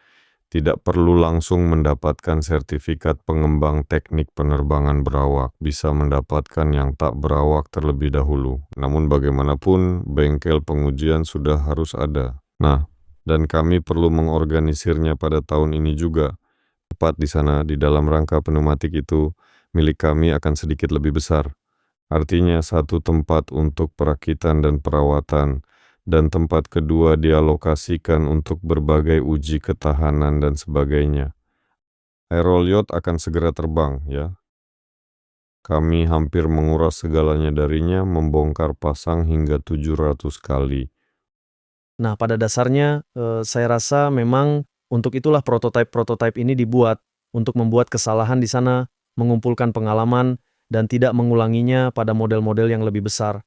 tidak perlu langsung mendapatkan sertifikat pengembang teknik penerbangan berawak, bisa mendapatkan yang tak berawak terlebih dahulu. Namun bagaimanapun, bengkel pengujian sudah harus ada. Nah, dan kami perlu mengorganisirnya pada tahun ini juga. Tepat di sana, di dalam rangka pneumatik itu, milik kami akan sedikit lebih besar. Artinya satu tempat untuk perakitan dan perawatan, dan tempat kedua dialokasikan untuk berbagai uji ketahanan dan sebagainya. Aeroliot akan segera terbang, ya. Kami hampir menguras segalanya darinya, membongkar pasang hingga 700 kali. Nah, pada dasarnya saya rasa memang untuk itulah prototipe-prototipe ini dibuat, untuk membuat kesalahan di sana, mengumpulkan pengalaman, dan tidak mengulanginya pada model-model yang lebih besar.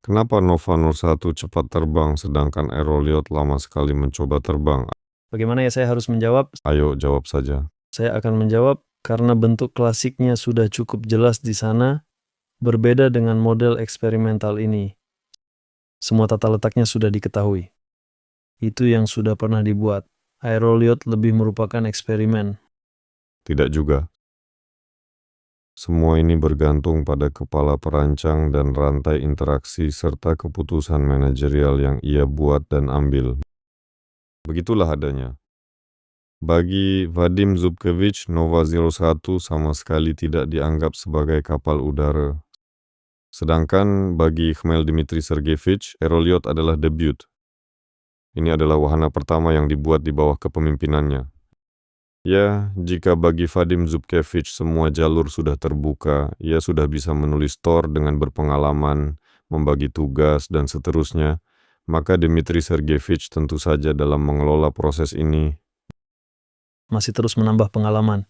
Kenapa Nova 01 cepat terbang sedangkan Aeroliot lama sekali mencoba terbang? Bagaimana ya saya harus menjawab? Ayo jawab saja. Saya akan menjawab karena bentuk klasiknya sudah cukup jelas di sana, berbeda dengan model eksperimental ini. Semua tata letaknya sudah diketahui. Itu yang sudah pernah dibuat. Aeroliot lebih merupakan eksperimen. Tidak juga. Semua ini bergantung pada kepala perancang dan rantai interaksi serta keputusan manajerial yang ia buat dan ambil. Begitulah adanya. Bagi Vadim Zubkevich, Nova 01 sama sekali tidak dianggap sebagai kapal udara. Sedangkan bagi Khmel Dmitry Sergeyevich, Aeroliot adalah debut. Ini adalah wahana pertama yang dibuat di bawah kepemimpinannya. Ya, jika bagi Vadim Zubkevich semua jalur sudah terbuka, ia sudah bisa menulis tor dengan berpengalaman, membagi tugas, dan seterusnya, maka Dmitry Sergeyevich tentu saja dalam mengelola proses ini. Masih terus menambah pengalaman.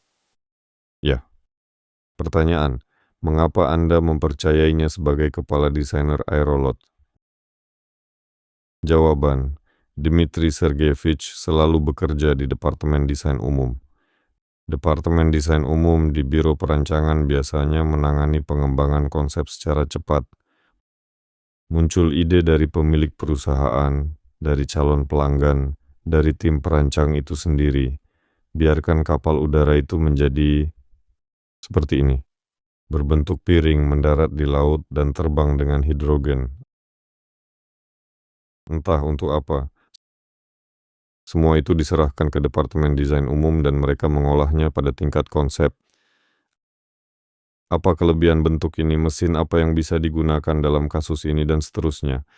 Ya. Pertanyaan, mengapa Anda mempercayainya sebagai kepala desainer Aerolot? Jawaban, Dmitry Sergeyevich selalu bekerja di Departemen Desain Umum. Departemen Desain Umum di Biro Perancangan biasanya menangani pengembangan konsep secara cepat. Muncul ide dari pemilik perusahaan, dari calon pelanggan, dari tim perancang itu sendiri. Biarkan kapal udara itu menjadi seperti ini. Berbentuk piring, mendarat di laut, dan terbang dengan hidrogen. Entah untuk apa. Semua itu diserahkan ke Departemen Desain Umum dan mereka mengolahnya pada tingkat konsep. Apa kelebihan bentuk ini, mesin apa yang bisa digunakan dalam kasus ini, dan seterusnya.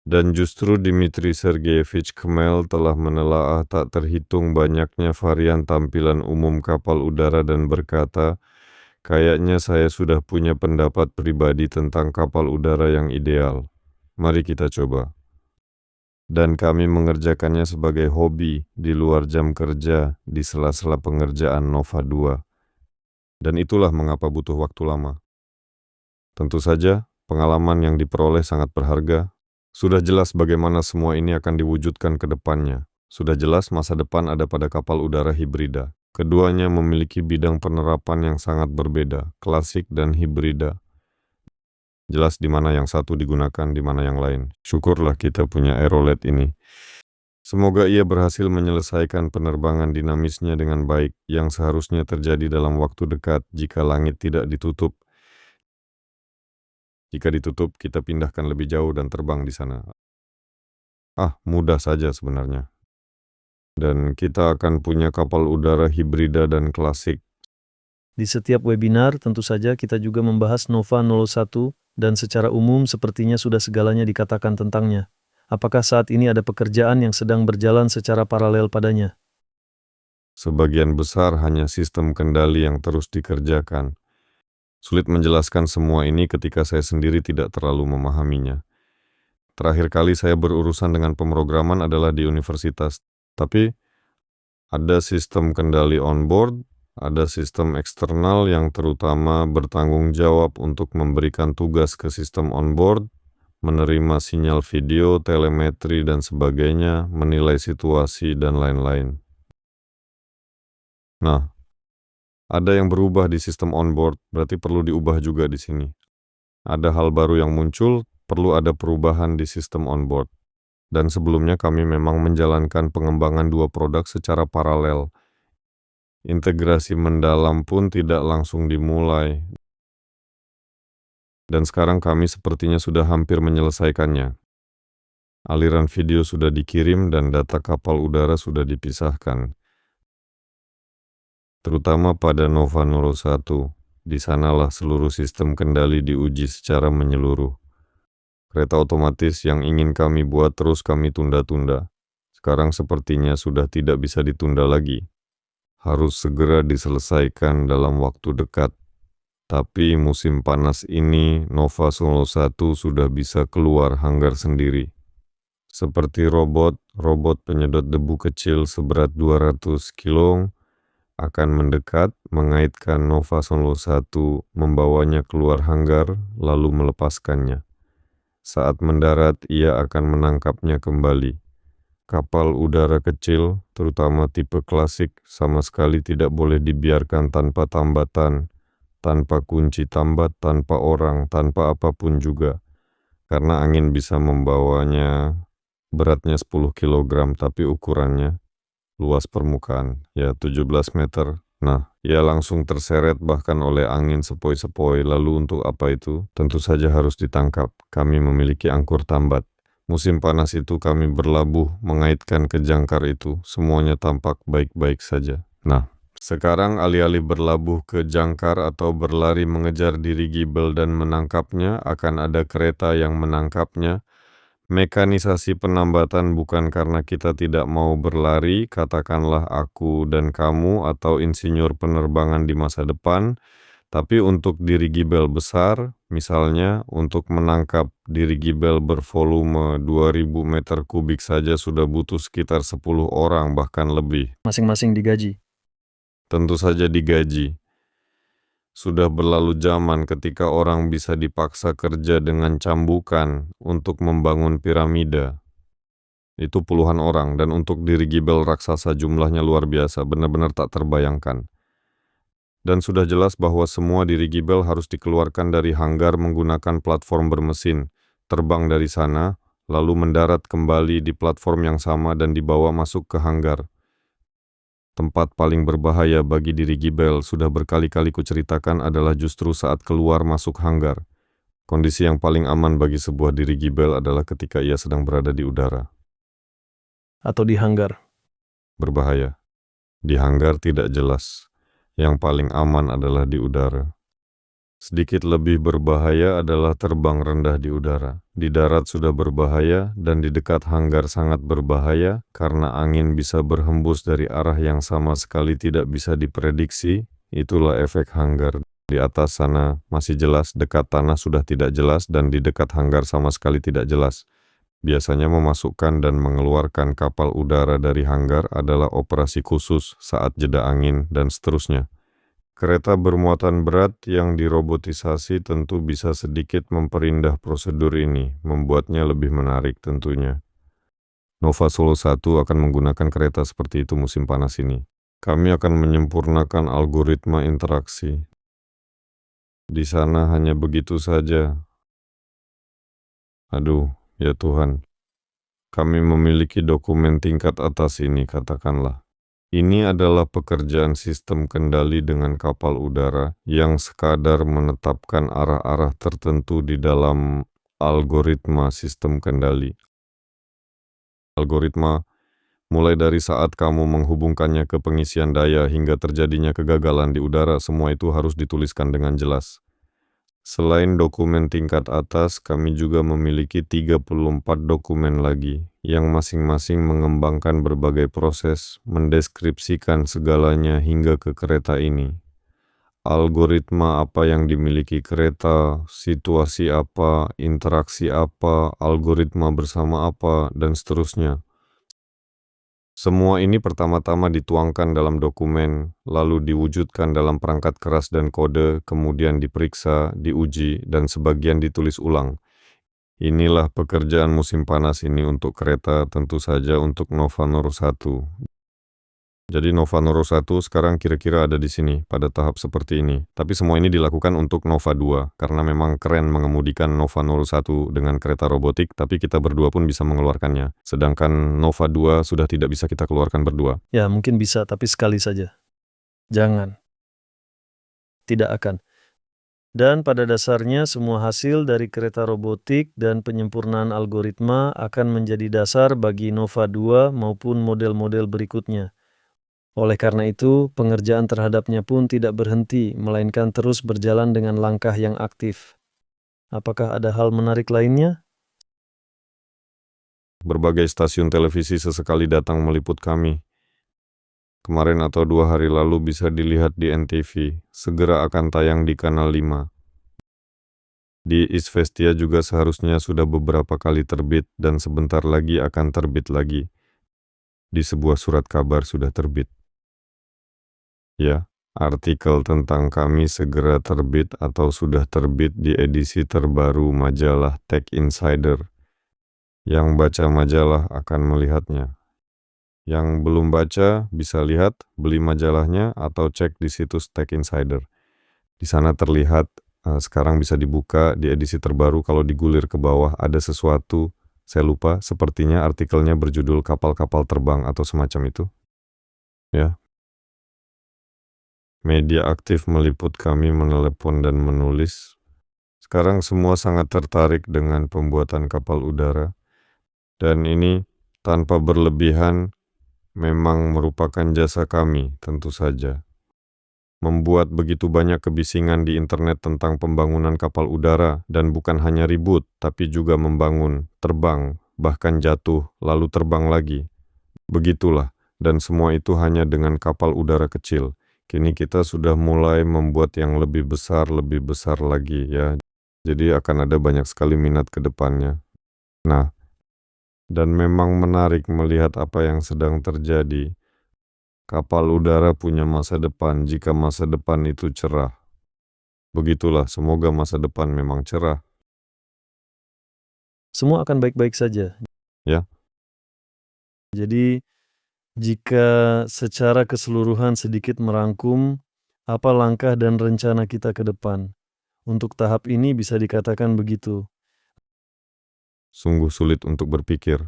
Dan justru Dmitry Sergeyevich Khmel telah menelaah tak terhitung banyaknya varian tampilan umum kapal udara dan berkata, kayaknya saya sudah punya pendapat pribadi tentang kapal udara yang ideal. Mari kita coba. Dan kami mengerjakannya sebagai hobi di luar jam kerja di sela-sela pengerjaan Nova 2. Dan itulah mengapa butuh waktu lama. Tentu saja, pengalaman yang diperoleh sangat berharga. Sudah jelas bagaimana semua ini akan diwujudkan ke depannya. Sudah jelas masa depan ada pada kapal udara hibrida. Keduanya memiliki bidang penerapan yang sangat berbeda, klasik dan hibrida. Jelas di mana yang satu digunakan, di mana yang lain. Syukurlah kita punya Aerolet ini. Semoga ia berhasil menyelesaikan penerbangan dinamisnya dengan baik, yang seharusnya terjadi dalam waktu dekat jika langit tidak ditutup. Jika ditutup, kita pindahkan lebih jauh dan terbang di sana. Mudah saja sebenarnya. Dan kita akan punya kapal udara hibrida dan klasik. Di setiap webinar, tentu saja kita juga membahas Nova 01 dan secara umum sepertinya sudah segalanya dikatakan tentangnya. Apakah saat ini ada pekerjaan yang sedang berjalan secara paralel padanya? Sebagian besar hanya sistem kendali yang terus dikerjakan. Sulit menjelaskan semua ini ketika saya sendiri tidak terlalu memahaminya. Terakhir kali saya berurusan dengan pemrograman adalah di universitas. Tapi ada sistem kendali onboard, ada sistem eksternal yang terutama bertanggung jawab untuk memberikan tugas ke sistem onboard, menerima sinyal video, telemetri, dan sebagainya, menilai situasi, dan lain-lain. Nah, ada yang berubah di sistem onboard, berarti perlu diubah juga di sini. Ada hal baru yang muncul, perlu ada perubahan di sistem onboard. Dan sebelumnya kami memang menjalankan pengembangan dua produk secara paralel. Integrasi mendalam pun tidak langsung dimulai. Dan sekarang kami sepertinya sudah hampir menyelesaikannya. Aliran video sudah dikirim dan data kapal udara sudah dipisahkan. Terutama pada Nova 01, di sanalah seluruh sistem kendali diuji secara menyeluruh. Kereta otomatis yang ingin kami buat terus kami tunda-tunda. Sekarang sepertinya sudah tidak bisa ditunda lagi. Harus segera diselesaikan dalam waktu dekat. Tapi musim panas ini Nova 01 sudah bisa keluar hanggar sendiri. Seperti robot penyedot debu kecil seberat 200 kg, akan mendekat, mengaitkan Nova 01, membawanya keluar hanggar, lalu melepaskannya. Saat mendarat, ia akan menangkapnya kembali. Kapal udara kecil, terutama tipe klasik, sama sekali tidak boleh dibiarkan tanpa tambatan, tanpa kunci tambat, tanpa orang, tanpa apapun juga. Karena angin bisa membawanya, beratnya 10 kg, tapi ukurannya luas permukaan, ya 17 meter. Nah, ia langsung terseret bahkan oleh angin sepoi-sepoi. Lalu untuk apa itu? Tentu saja harus ditangkap. Kami memiliki angkur tambat. Musim panas itu kami berlabuh, mengaitkan ke jangkar itu. Semuanya tampak baik-baik saja. Nah, sekarang alih-alih berlabuh ke jangkar atau berlari mengejar dirigibel dan menangkapnya, akan ada kereta yang menangkapnya. Mekanisasi penambatan bukan karena kita tidak mau berlari, katakanlah aku dan kamu atau insinyur penerbangan di masa depan, tapi untuk dirigibel besar, misalnya untuk menangkap dirigibel bervolume 2000 meter kubik saja sudah butuh sekitar 10 orang bahkan lebih. Masing-masing digaji. Tentu saja digaji. Sudah berlalu zaman ketika orang bisa dipaksa kerja dengan cambukan untuk membangun piramida. Itu puluhan orang, dan untuk dirigibel raksasa jumlahnya luar biasa, benar-benar tak terbayangkan. Dan sudah jelas bahwa semua dirigibel harus dikeluarkan dari hanggar menggunakan platform bermesin, terbang dari sana, lalu mendarat kembali di platform yang sama dan dibawa masuk ke hanggar. Tempat paling berbahaya bagi dirigibel sudah berkali-kali kuceritakan adalah justru saat keluar masuk hanggar. Kondisi yang paling aman bagi sebuah dirigibel adalah ketika ia sedang berada di udara. Atau di hanggar. Berbahaya. Di hanggar tidak jelas. Yang paling aman adalah di udara. Sedikit lebih berbahaya adalah terbang rendah di udara. Di darat sudah berbahaya dan di dekat hanggar sangat berbahaya karena angin bisa berhembus dari arah yang sama sekali tidak bisa diprediksi. Itulah efek hanggar. Di atas sana masih jelas, dekat tanah sudah tidak jelas, dan di dekat hanggar sama sekali tidak jelas. Biasanya memasukkan dan mengeluarkan kapal udara dari hanggar adalah operasi khusus saat jeda angin dan seterusnya. Kereta bermuatan berat yang dirobotisasi tentu bisa sedikit memperindah prosedur ini, membuatnya lebih menarik tentunya. Nova 01 akan menggunakan kereta seperti itu musim panas ini. Kami akan menyempurnakan algoritma interaksi. Di sana hanya begitu saja. Aduh, ya Tuhan. Kami memiliki dokumen tingkat atas ini, katakanlah. Ini adalah pekerjaan sistem kendali dengan kapal udara yang sekadar menetapkan arah-arah tertentu di dalam algoritma sistem kendali. Algoritma Mulai dari saat kamu menghubungkannya ke pengisian daya hingga terjadinya kegagalan di udara, semua itu harus dituliskan dengan jelas. Selain dokumen tingkat atas, kami juga memiliki 34 dokumen lagi, yang masing-masing mengembangkan berbagai proses, mendeskripsikan segalanya hingga ke kereta ini. Algoritma apa yang dimiliki kereta, situasi apa, interaksi apa, algoritma bersama apa, dan seterusnya. Semua ini pertama-tama dituangkan dalam dokumen, lalu diwujudkan dalam perangkat keras dan kode, kemudian diperiksa, diuji, dan sebagian ditulis ulang. Inilah pekerjaan musim panas ini untuk kereta, tentu saja untuk Nova Noro 1. Jadi Nova Noro 1 sekarang kira-kira ada di sini, pada tahap seperti ini. Tapi semua ini dilakukan untuk Nova 2, karena memang keren mengemudikan Nova Noro 1 dengan kereta robotik, tapi kita berdua pun bisa mengeluarkannya. Sedangkan Nova 2 sudah tidak bisa kita keluarkan berdua. Ya, mungkin bisa, tapi sekali saja. Jangan. Tidak akan. Dan pada dasarnya semua hasil dari kereta robotik dan penyempurnaan algoritma akan menjadi dasar bagi Nova 2 maupun model-model berikutnya. Oleh karena itu, pengerjaan terhadapnya pun tidak berhenti, melainkan terus berjalan dengan langkah yang aktif. Apakah ada hal menarik lainnya? Berbagai stasiun televisi sesekali datang meliput kami. Kemarin atau 2 hari lalu bisa dilihat di NTV, segera akan tayang di Kanal 5. Di Izvestia juga seharusnya sudah beberapa kali terbit dan sebentar lagi akan terbit lagi. Di sebuah surat kabar sudah terbit. Ya, artikel tentang kami segera terbit atau sudah terbit di edisi terbaru majalah Tech Insider. Yang baca majalah akan melihatnya. Yang belum baca bisa lihat, beli majalahnya atau cek di situs Tech Insider. Di sana terlihat, sekarang bisa dibuka di edisi terbaru, kalau digulir ke bawah ada sesuatu, saya lupa, sepertinya artikelnya berjudul kapal-kapal terbang atau semacam itu. Ya. Media aktif meliput kami, menelepon dan menulis. Sekarang semua sangat tertarik dengan pembuatan kapal udara. Dan ini tanpa berlebihan memang merupakan jasa kami, tentu saja. Membuat begitu banyak kebisingan di internet tentang pembangunan kapal udara, dan bukan hanya ribut, tapi juga membangun, terbang, bahkan jatuh, lalu terbang lagi. Begitulah, dan semua itu hanya dengan kapal udara kecil. Kini kita sudah mulai membuat yang lebih besar lagi ya. Jadi akan ada banyak sekali minat ke depannya. Nah, dan memang menarik melihat apa yang sedang terjadi. Kapal udara punya masa depan jika masa depan itu cerah. Begitulah, semoga masa depan memang cerah. Semua akan baik-baik saja. Ya. Jadi, jika secara keseluruhan sedikit merangkum, apa langkah dan rencana kita ke depan? Untuk tahap ini bisa dikatakan begitu. Sungguh sulit untuk berpikir.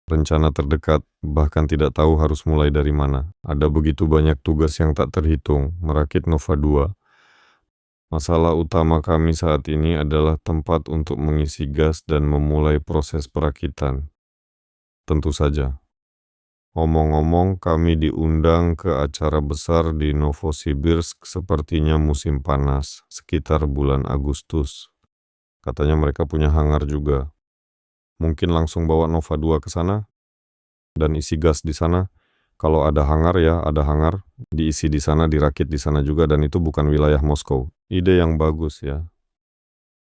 Rencana terdekat, bahkan tidak tahu harus mulai dari mana. Ada begitu banyak tugas yang tak terhitung, merakit Nova 2. Masalah utama kami saat ini adalah tempat untuk mengisi gas dan memulai proses perakitan. Tentu saja. Ngomong-ngomong, kami diundang ke acara besar di Novosibirsk, sepertinya musim panas, sekitar bulan Agustus. Katanya mereka punya hangar juga. Mungkin langsung bawa Nova 2 ke sana dan isi gas di sana. Kalau ada hangar ya, ada hangar, diisi di sana, dirakit di sana juga, dan itu bukan wilayah Moskow. Ide yang bagus ya.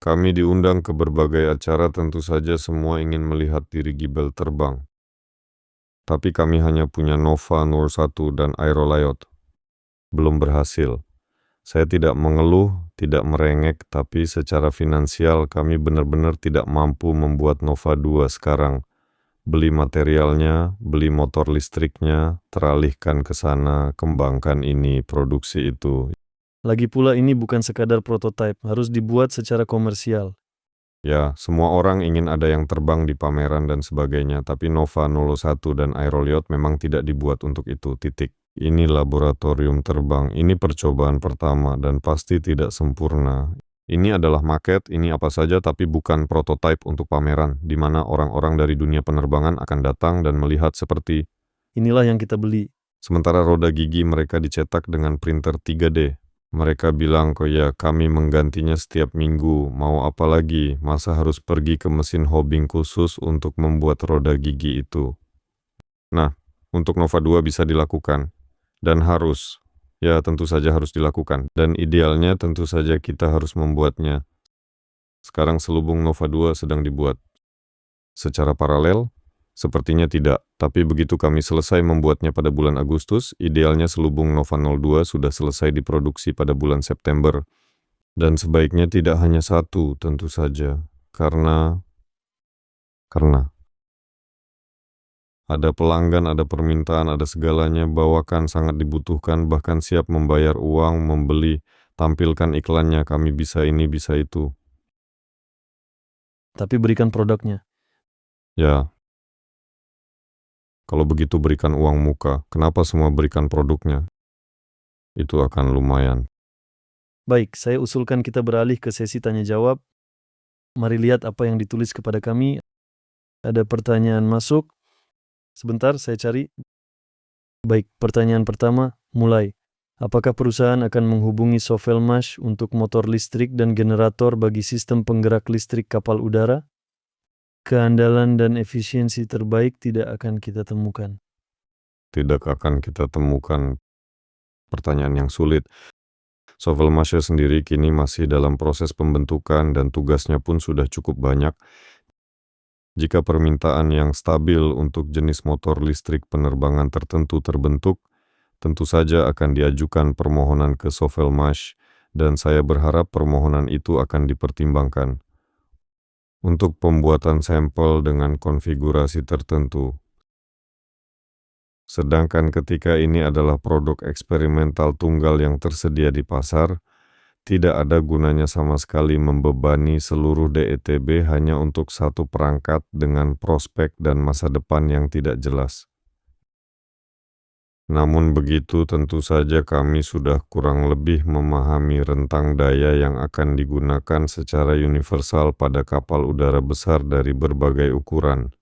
Kami diundang ke berbagai acara, tentu saja semua ingin melihat dirigibel terbang. Tapi kami hanya punya Nova Noro 1 dan Aerolayot. Belum berhasil. Saya tidak mengeluh, tidak merengek, tapi secara finansial kami benar-benar tidak mampu membuat Nova 2 sekarang. Beli materialnya, beli motor listriknya, teralihkan ke sana, kembangkan ini, produksi itu. Lagi pula ini bukan sekadar prototipe, harus dibuat secara komersial. Ya, semua orang ingin ada yang terbang di pameran dan sebagainya, tapi Nova Noro 1 dan Aerolayot memang tidak dibuat untuk itu, titik. Ini laboratorium terbang, ini percobaan pertama dan pasti tidak sempurna. Ini adalah maket, ini apa saja tapi bukan prototipe untuk pameran, di mana orang-orang dari dunia penerbangan akan datang dan melihat seperti. Inilah yang kita beli. Sementara roda gigi mereka dicetak dengan printer 3D. Mereka bilang kok ya kami menggantinya setiap minggu, mau apa lagi, masa harus pergi ke mesin hobbing khusus untuk membuat roda gigi itu. Nah, untuk Nova 2 bisa dilakukan, dan harus. Ya, tentu saja harus dilakukan. Dan idealnya tentu saja kita harus membuatnya. Sekarang selubung Nova 2 sedang dibuat. Secara paralel, sepertinya tidak. Tapi begitu kami selesai membuatnya pada bulan Agustus, idealnya selubung Nova 02 sudah selesai diproduksi pada bulan September. Dan sebaiknya tidak hanya satu, tentu saja. Karena ada pelanggan, ada permintaan, ada segalanya, bawakan sangat dibutuhkan, bahkan siap membayar uang, membeli, tampilkan iklannya, kami bisa ini, bisa itu. Tapi berikan produknya. Ya, kalau begitu berikan uang muka, kenapa semua berikan produknya? Itu akan lumayan. Baik, saya usulkan kita beralih ke sesi tanya-jawab. Mari lihat apa yang ditulis kepada kami. Ada pertanyaan masuk. Sebentar, saya cari. Baik, pertanyaan pertama, mulai. Apakah perusahaan akan menghubungi Sovelmash untuk motor listrik dan generator bagi sistem penggerak listrik kapal udara? Keandalan dan efisiensi terbaik tidak akan kita temukan. Tidak akan kita temukan. Pertanyaan yang sulit. Sovelmash sendiri kini masih dalam proses pembentukan dan tugasnya pun sudah cukup banyak. Jika permintaan yang stabil untuk jenis motor listrik penerbangan tertentu terbentuk, tentu saja akan diajukan permohonan ke Sovelmash dan saya berharap permohonan itu akan dipertimbangkan. Untuk pembuatan sampel dengan konfigurasi tertentu. Sedangkan ketika ini adalah produk eksperimental tunggal yang tersedia di pasar, tidak ada gunanya sama sekali membebani seluruh DETB hanya untuk satu perangkat dengan prospek dan masa depan yang tidak jelas. Namun begitu tentu saja kami sudah kurang lebih memahami rentang daya yang akan digunakan secara universal pada kapal udara besar dari berbagai ukuran.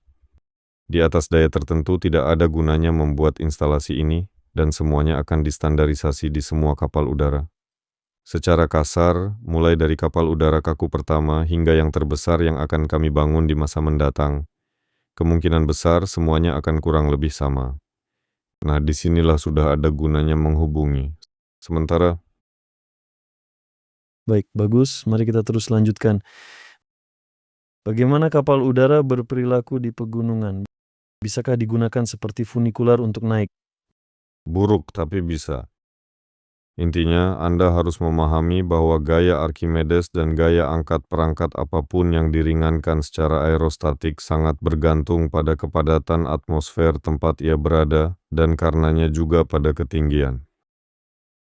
Di atas daya tertentu tidak ada gunanya membuat instalasi ini dan semuanya akan distandarisasi di semua kapal udara. Secara kasar, mulai dari kapal udara kaku pertama hingga yang terbesar yang akan kami bangun di masa mendatang, kemungkinan besar semuanya akan kurang lebih sama. Nah, disinilah sudah ada gunanya menghubungi. Sementara, Baik, bagus. Mari kita terus lanjutkan. Bagaimana kapal udara berperilaku di pegunungan? Bisakah digunakan seperti funikular untuk naik? buruk tapi bisa. Intinya, Anda harus memahami bahwa gaya Archimedes dan gaya angkat perangkat apapun yang diringankan secara aerostatik sangat bergantung pada kepadatan atmosfer tempat ia berada dan karenanya juga pada ketinggian.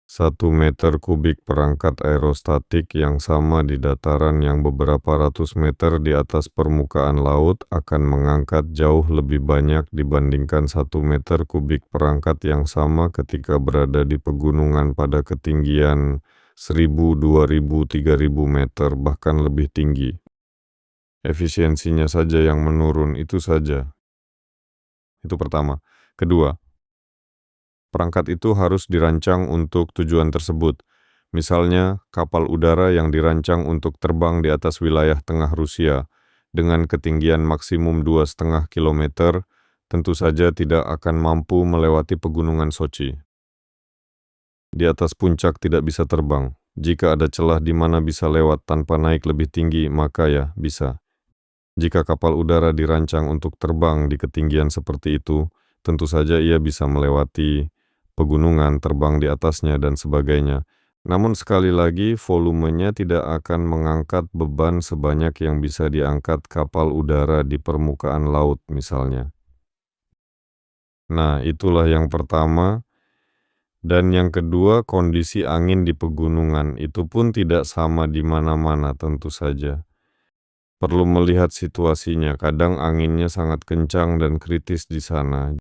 1 meter kubik perangkat aerostatik yang sama di dataran yang beberapa ratus meter di atas permukaan laut akan mengangkat jauh lebih banyak dibandingkan 1 meter kubik perangkat yang sama ketika berada di pegunungan pada ketinggian 1000, 2000, 3000 meter bahkan lebih tinggi. Efisiensinya saja yang menurun, itu saja. Itu pertama. Kedua, perangkat itu harus dirancang untuk tujuan tersebut. Misalnya, kapal udara yang dirancang untuk terbang di atas wilayah tengah Rusia dengan ketinggian maksimum 2,5 km, tentu saja tidak akan mampu melewati pegunungan Sochi. Di atas puncak tidak bisa terbang. Jika ada celah di mana bisa lewat tanpa naik lebih tinggi, maka ya bisa. Jika kapal udara dirancang untuk terbang di ketinggian seperti itu, tentu saja ia bisa melewati pegunungan, terbang di atasnya, dan sebagainya. Namun sekali lagi, volumenya tidak akan mengangkat beban sebanyak yang bisa diangkat kapal udara di permukaan laut misalnya. Nah, itulah yang pertama. Dan yang kedua, kondisi angin di pegunungan itu pun tidak sama di mana-mana tentu saja. Perlu melihat situasinya, kadang anginnya sangat kencang dan kritis di sana.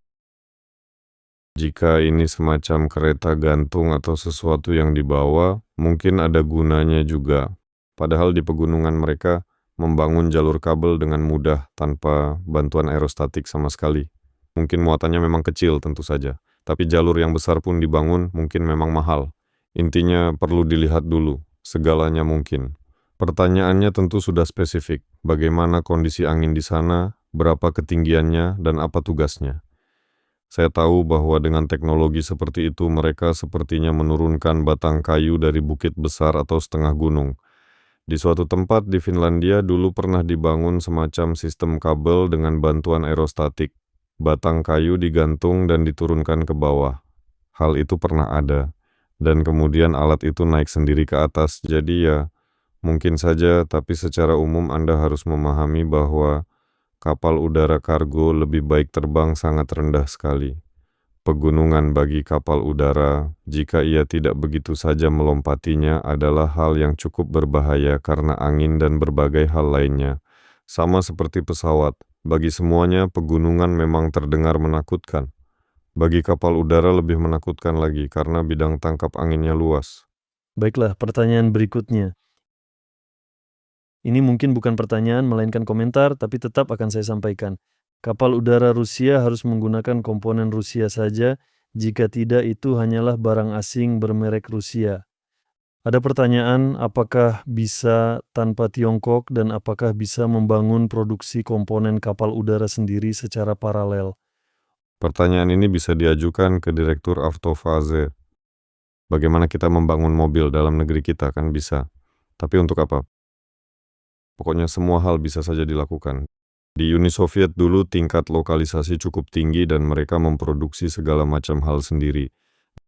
Jika ini semacam kereta gantung atau sesuatu yang dibawa, mungkin ada gunanya juga. Padahal di pegunungan mereka membangun jalur kabel dengan mudah tanpa bantuan aerostatik sama sekali. Mungkin muatannya memang kecil tentu saja, tapi jalur yang besar pun dibangun mungkin memang mahal. Intinya perlu dilihat dulu, segalanya mungkin. Pertanyaannya tentu sudah spesifik, bagaimana kondisi angin di sana, berapa ketinggiannya, dan apa tugasnya. Saya tahu bahwa dengan teknologi seperti itu mereka sepertinya menurunkan batang kayu dari bukit besar atau setengah gunung. Di suatu tempat di Finlandia dulu pernah dibangun semacam sistem kabel dengan bantuan aerostatik. Batang kayu digantung dan diturunkan ke bawah. Hal itu pernah ada. Dan kemudian alat itu naik sendiri ke atas. Jadi ya, mungkin saja, tapi secara umum Anda harus memahami bahwa kapal udara kargo lebih baik terbang sangat rendah sekali. Pegunungan bagi kapal udara, jika ia tidak begitu saja melompatinya, adalah hal yang cukup berbahaya karena angin dan berbagai hal lainnya. Sama seperti pesawat, bagi semuanya pegunungan memang terdengar menakutkan. Bagi kapal udara lebih menakutkan lagi karena bidang tangkap anginnya luas. Baiklah, pertanyaan berikutnya. Ini mungkin bukan pertanyaan, melainkan komentar, tapi tetap akan saya sampaikan. Kapal udara Rusia harus menggunakan komponen Rusia saja, jika tidak itu hanyalah barang asing bermerek Rusia. Ada pertanyaan, apakah bisa tanpa Tiongkok dan apakah bisa membangun produksi komponen kapal udara sendiri secara paralel? Pertanyaan ini bisa diajukan ke Direktur Avtovase. Bagaimana kita membangun mobil dalam negeri kita, kan bisa. Tapi untuk apa? Pokoknya semua hal bisa saja dilakukan. Di Uni Soviet dulu tingkat lokalisasi cukup tinggi dan mereka memproduksi segala macam hal sendiri.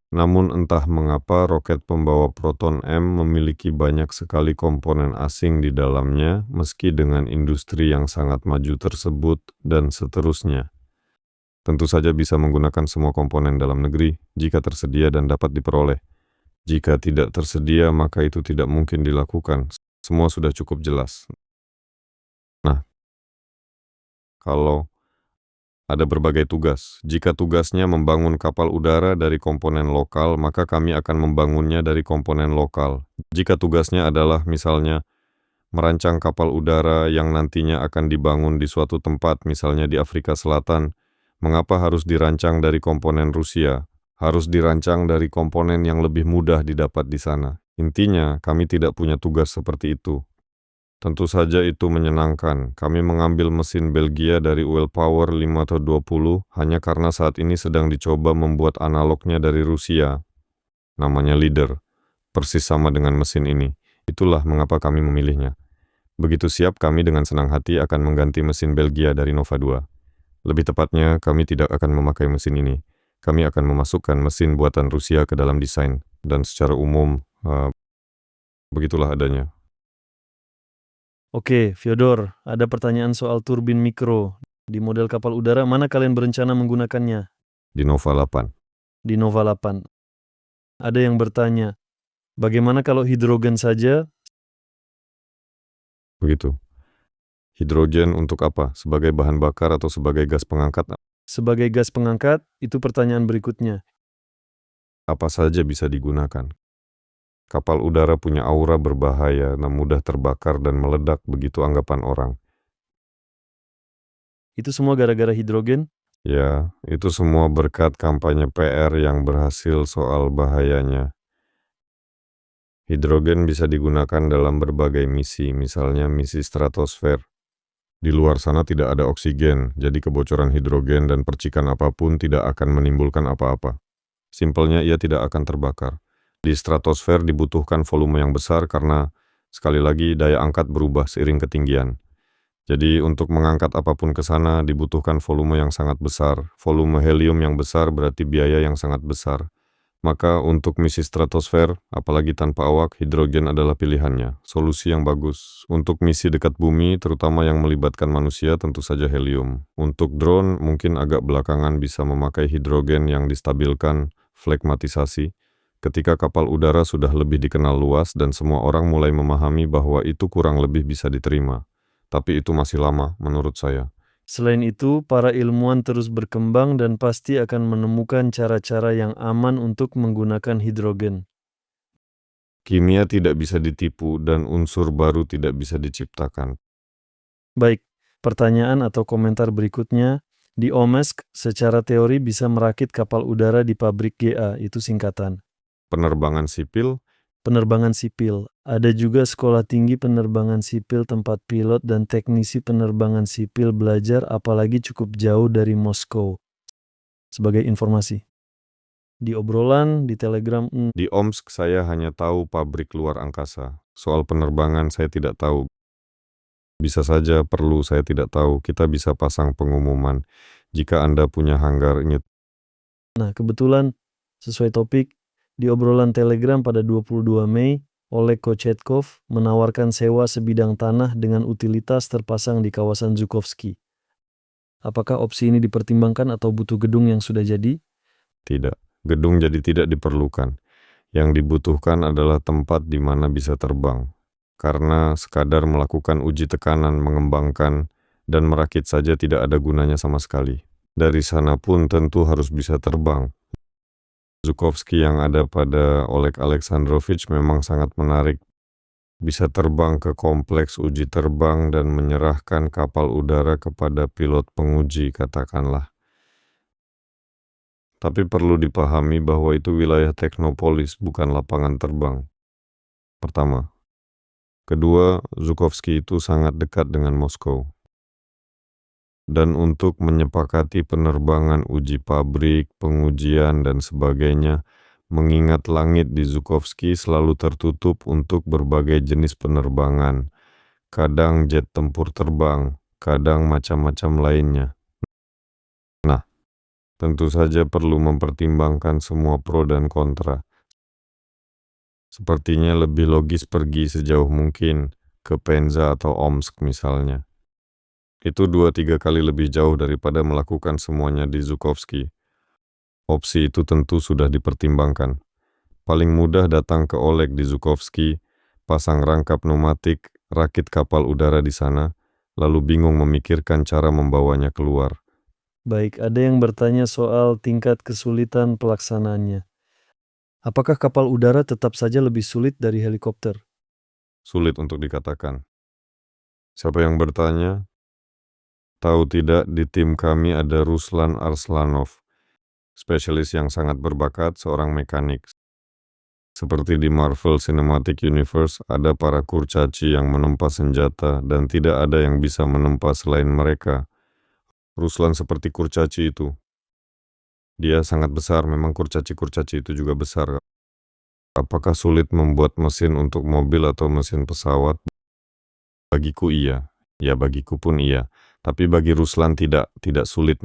Namun entah mengapa roket pembawa proton M memiliki banyak sekali komponen asing di dalamnya meski dengan industri yang sangat maju tersebut dan seterusnya. Tentu saja bisa menggunakan semua komponen dalam negeri jika tersedia dan dapat diperoleh. Jika tidak tersedia maka itu tidak mungkin dilakukan. Semua sudah cukup jelas. Nah, kalau ada berbagai tugas. Jika tugasnya membangun kapal udara dari komponen lokal, maka kami akan membangunnya dari komponen lokal. Jika tugasnya adalah misalnya merancang kapal udara yang nantinya akan dibangun di suatu tempat, misalnya di Afrika Selatan, mengapa harus dirancang dari komponen Rusia? Harus dirancang dari komponen yang lebih mudah didapat di sana. Intinya, kami tidak punya tugas seperti itu. Tentu saja itu menyenangkan. Kami mengambil mesin Belgia dari Well Power 5 atau 20 hanya karena saat ini sedang dicoba membuat analognya dari Rusia. Namanya Leader. Persis sama dengan mesin ini. Itulah mengapa kami memilihnya. Begitu siap kami dengan senang hati akan mengganti mesin Belgia dari Nova 2. Lebih tepatnya, kami tidak akan memakai mesin ini. Kami akan memasukkan mesin buatan Rusia ke dalam desain. Dan secara umum, begitulah adanya. Oke, Fyodor, ada pertanyaan soal turbin mikro. Di model kapal udara, mana kalian berencana menggunakannya? Di Nova 8. Di Nova 8. Ada yang bertanya, bagaimana kalau hidrogen saja? Begitu. Hidrogen untuk apa? Sebagai bahan bakar atau sebagai gas pengangkat? Sebagai gas pengangkat, itu pertanyaan berikutnya. Apa saja bisa digunakan. Kapal udara punya aura berbahaya dan mudah terbakar dan meledak, begitu anggapan orang. Itu semua gara-gara hidrogen? Ya, itu semua berkat kampanye PR yang berhasil soal bahayanya. Hidrogen bisa digunakan dalam berbagai misi, misalnya misi stratosfer. Di luar sana tidak ada oksigen, jadi kebocoran hidrogen dan percikan apapun tidak akan menimbulkan apa-apa. Simpelnya ia tidak akan terbakar. Di stratosfer dibutuhkan volume yang besar karena, sekali lagi, daya angkat berubah seiring ketinggian. Jadi untuk mengangkat apapun ke sana dibutuhkan volume yang sangat besar. Volume helium yang besar berarti biaya yang sangat besar. Maka untuk misi stratosfer, apalagi tanpa awak, hidrogen adalah pilihannya. Solusi yang bagus. Untuk misi dekat bumi, terutama yang melibatkan manusia, tentu saja helium. Untuk drone, mungkin agak belakangan bisa memakai hidrogen yang distabilkan, flegmatisasi. Ketika kapal udara sudah lebih dikenal luas dan semua orang mulai memahami bahwa itu kurang lebih bisa diterima. Tapi itu masih lama, menurut saya. Selain itu, para ilmuwan terus berkembang dan pasti akan menemukan cara-cara yang aman untuk menggunakan hidrogen. Kimia tidak bisa ditipu dan unsur baru tidak bisa diciptakan. Baik, pertanyaan atau komentar berikutnya. Di Omsk, secara teori bisa merakit kapal udara di pabrik GA, itu singkatan. Penerbangan sipil, Penerbangan sipil. Ada juga sekolah tinggi penerbangan sipil tempat pilot dan teknisi penerbangan sipil belajar, apalagi cukup jauh dari Moskow. Sebagai informasi. Di obrolan, di Telegram, di Omsk saya hanya tahu pabrik luar angkasa. Soal penerbangan saya tidak tahu. Bisa saja perlu saya tidak tahu. Kita bisa pasang pengumuman. Jika Anda punya hanggar ini. Nah, kebetulan sesuai topik, di obrolan Telegram pada 22 Mei, Oleg Kochetkov menawarkan sewa sebidang tanah dengan utilitas terpasang di kawasan Zhukovsky. Apakah opsi ini dipertimbangkan atau butuh gedung yang sudah jadi? Tidak. Gedung jadi tidak diperlukan. Yang dibutuhkan adalah tempat di mana bisa terbang. Karena sekadar melakukan uji tekanan, mengembangkan, dan merakit saja tidak ada gunanya sama sekali. Dari sana pun tentu harus bisa terbang. Zhukovsky yang ada pada Oleg Alexandrovich memang sangat menarik. Bisa terbang ke kompleks uji terbang dan menyerahkan kapal udara kepada pilot penguji, katakanlah. Tapi perlu dipahami bahwa itu wilayah teknopolis, bukan lapangan terbang. Pertama. Kedua, Zhukovsky itu sangat dekat dengan Moskow. Dan untuk menyepakati penerbangan uji pabrik, pengujian, dan sebagainya, mengingat langit di Zhukovsky selalu tertutup untuk berbagai jenis penerbangan. Kadang jet tempur terbang, kadang macam-macam lainnya. Nah, tentu saja perlu mempertimbangkan semua pro dan kontra. Sepertinya lebih logis pergi sejauh mungkin ke Penza atau Omsk misalnya. Itu 2-3 kali lebih jauh daripada melakukan semuanya di Zhukovsky. Opsi itu tentu sudah dipertimbangkan. Paling mudah datang ke Oleg di Zhukovsky, pasang rangkap pneumatik, rakit kapal udara di sana, lalu bingung memikirkan cara membawanya keluar. Baik, ada yang bertanya soal tingkat kesulitan pelaksanaannya. Apakah kapal udara tetap saja lebih sulit dari helikopter? Sulit untuk dikatakan. Siapa yang bertanya? Tahu tidak, di tim kami ada Ruslan Arslanov, spesialis yang sangat berbakat, seorang mekanik. Seperti di Marvel Cinematic Universe, ada para kurcaci yang menempa senjata dan tidak ada yang bisa menempa selain mereka. Ruslan seperti kurcaci itu. Dia sangat besar, memang kurcaci-kurcaci itu juga besar. Apakah sulit membuat mesin untuk mobil atau mesin pesawat? Bagiku iya, ya bagiku pun iya. Tapi bagi Ruslan tidak sulit.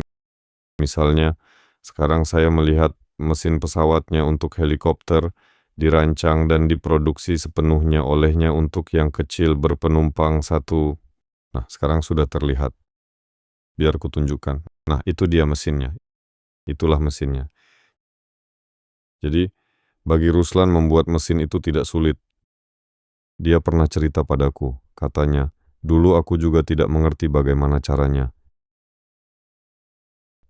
Misalnya, sekarang saya melihat mesin pesawatnya untuk helikopter dirancang dan diproduksi sepenuhnya olehnya untuk yang kecil berpenumpang satu. Nah, sekarang sudah terlihat. Biar kutunjukkan. Nah, itu dia mesinnya. Itulah mesinnya. Jadi, bagi Ruslan membuat mesin itu tidak sulit. Dia pernah cerita padaku, katanya, dulu aku juga tidak mengerti bagaimana caranya.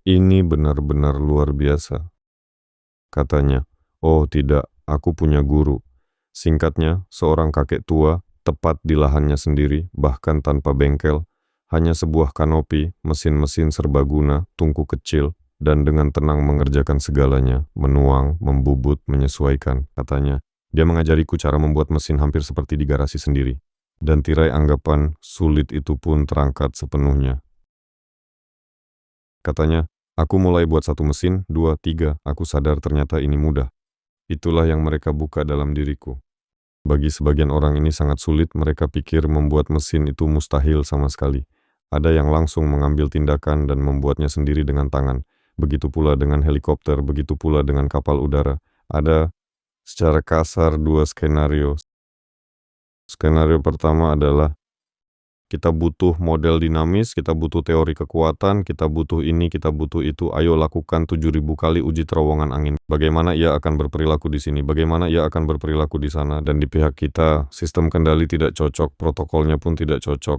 Ini benar-benar luar biasa. Katanya, oh tidak, aku punya guru. Singkatnya, seorang kakek tua, tepat di lahannya sendiri, bahkan tanpa bengkel, hanya sebuah kanopi, mesin-mesin serbaguna, tungku kecil, dan dengan tenang mengerjakan segalanya, menuang, membubut, menyesuaikan, katanya. Dia mengajariku cara membuat mesin hampir seperti di garasi sendiri. Dan tirai anggapan sulit itu pun terangkat sepenuhnya. Katanya, aku mulai buat 1 mesin, 2, 3, aku sadar ternyata ini mudah. Itulah yang mereka buka dalam diriku. Bagi sebagian orang ini sangat sulit, mereka pikir membuat mesin itu mustahil sama sekali. Ada yang langsung mengambil tindakan dan membuatnya sendiri dengan tangan. Begitu pula dengan helikopter, begitu pula dengan kapal udara. Ada secara kasar 2 skenario. Skenario pertama adalah kita butuh model dinamis, kita butuh teori kekuatan, kita butuh ini, kita butuh itu. Ayo lakukan 7.000 kali uji terowongan angin. Bagaimana ia akan berperilaku di sini, bagaimana ia akan berperilaku di sana. Dan di pihak kita, sistem kendali tidak cocok, protokolnya pun tidak cocok.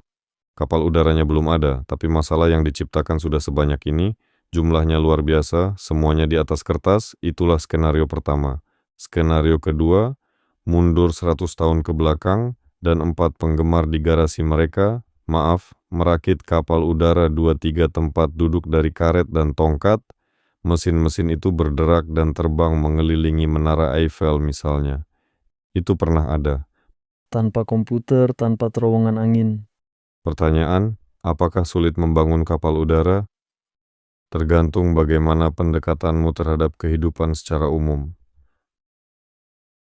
Kapal udaranya belum ada, tapi masalah yang diciptakan sudah sebanyak ini, jumlahnya luar biasa, semuanya di atas kertas, itulah skenario pertama. Skenario kedua, mundur 100 tahun ke belakang, dan 4 penggemar di garasi mereka, merakit kapal udara 2-3 tempat duduk dari karet dan tongkat. Mesin-mesin itu berderak dan terbang mengelilingi Menara Eiffel misalnya. Itu pernah ada. Tanpa komputer, tanpa terowongan angin. Pertanyaan, apakah sulit membangun kapal udara? Tergantung bagaimana pendekatanmu terhadap kehidupan secara umum.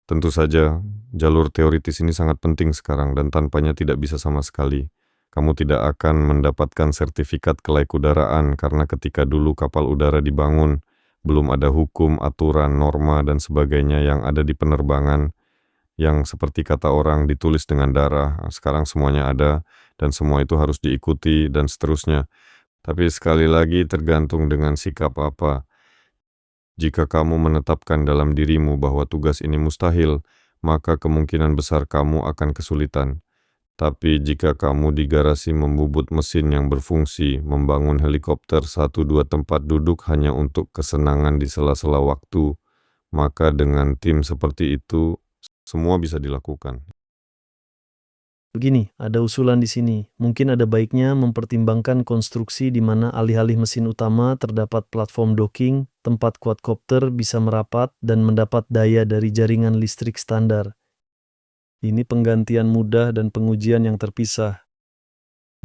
Tentu saja, jalur teoritis ini sangat penting sekarang dan tanpanya tidak bisa sama sekali. Kamu tidak akan mendapatkan sertifikat kelaikudaraan karena ketika dulu kapal udara dibangun, belum ada hukum, aturan, norma, dan sebagainya yang ada di penerbangan, yang seperti kata orang ditulis dengan darah. Sekarang semuanya ada, dan semua itu harus diikuti, dan seterusnya. Tapi sekali lagi tergantung dengan sikap apa. Jika kamu menetapkan dalam dirimu bahwa tugas ini mustahil, maka kemungkinan besar kamu akan kesulitan. Tapi jika kamu di garasi membubut mesin yang berfungsi, membangun helikopter 1-2 tempat duduk hanya untuk kesenangan di sela-sela waktu, maka dengan tim seperti itu, semua bisa dilakukan. Begini, ada usulan di sini. Mungkin ada baiknya mempertimbangkan konstruksi di mana alih-alih mesin utama terdapat platform docking, tempat quadcopter bisa merapat dan mendapat daya dari jaringan listrik standar. Ini penggantian mudah dan pengujian yang terpisah.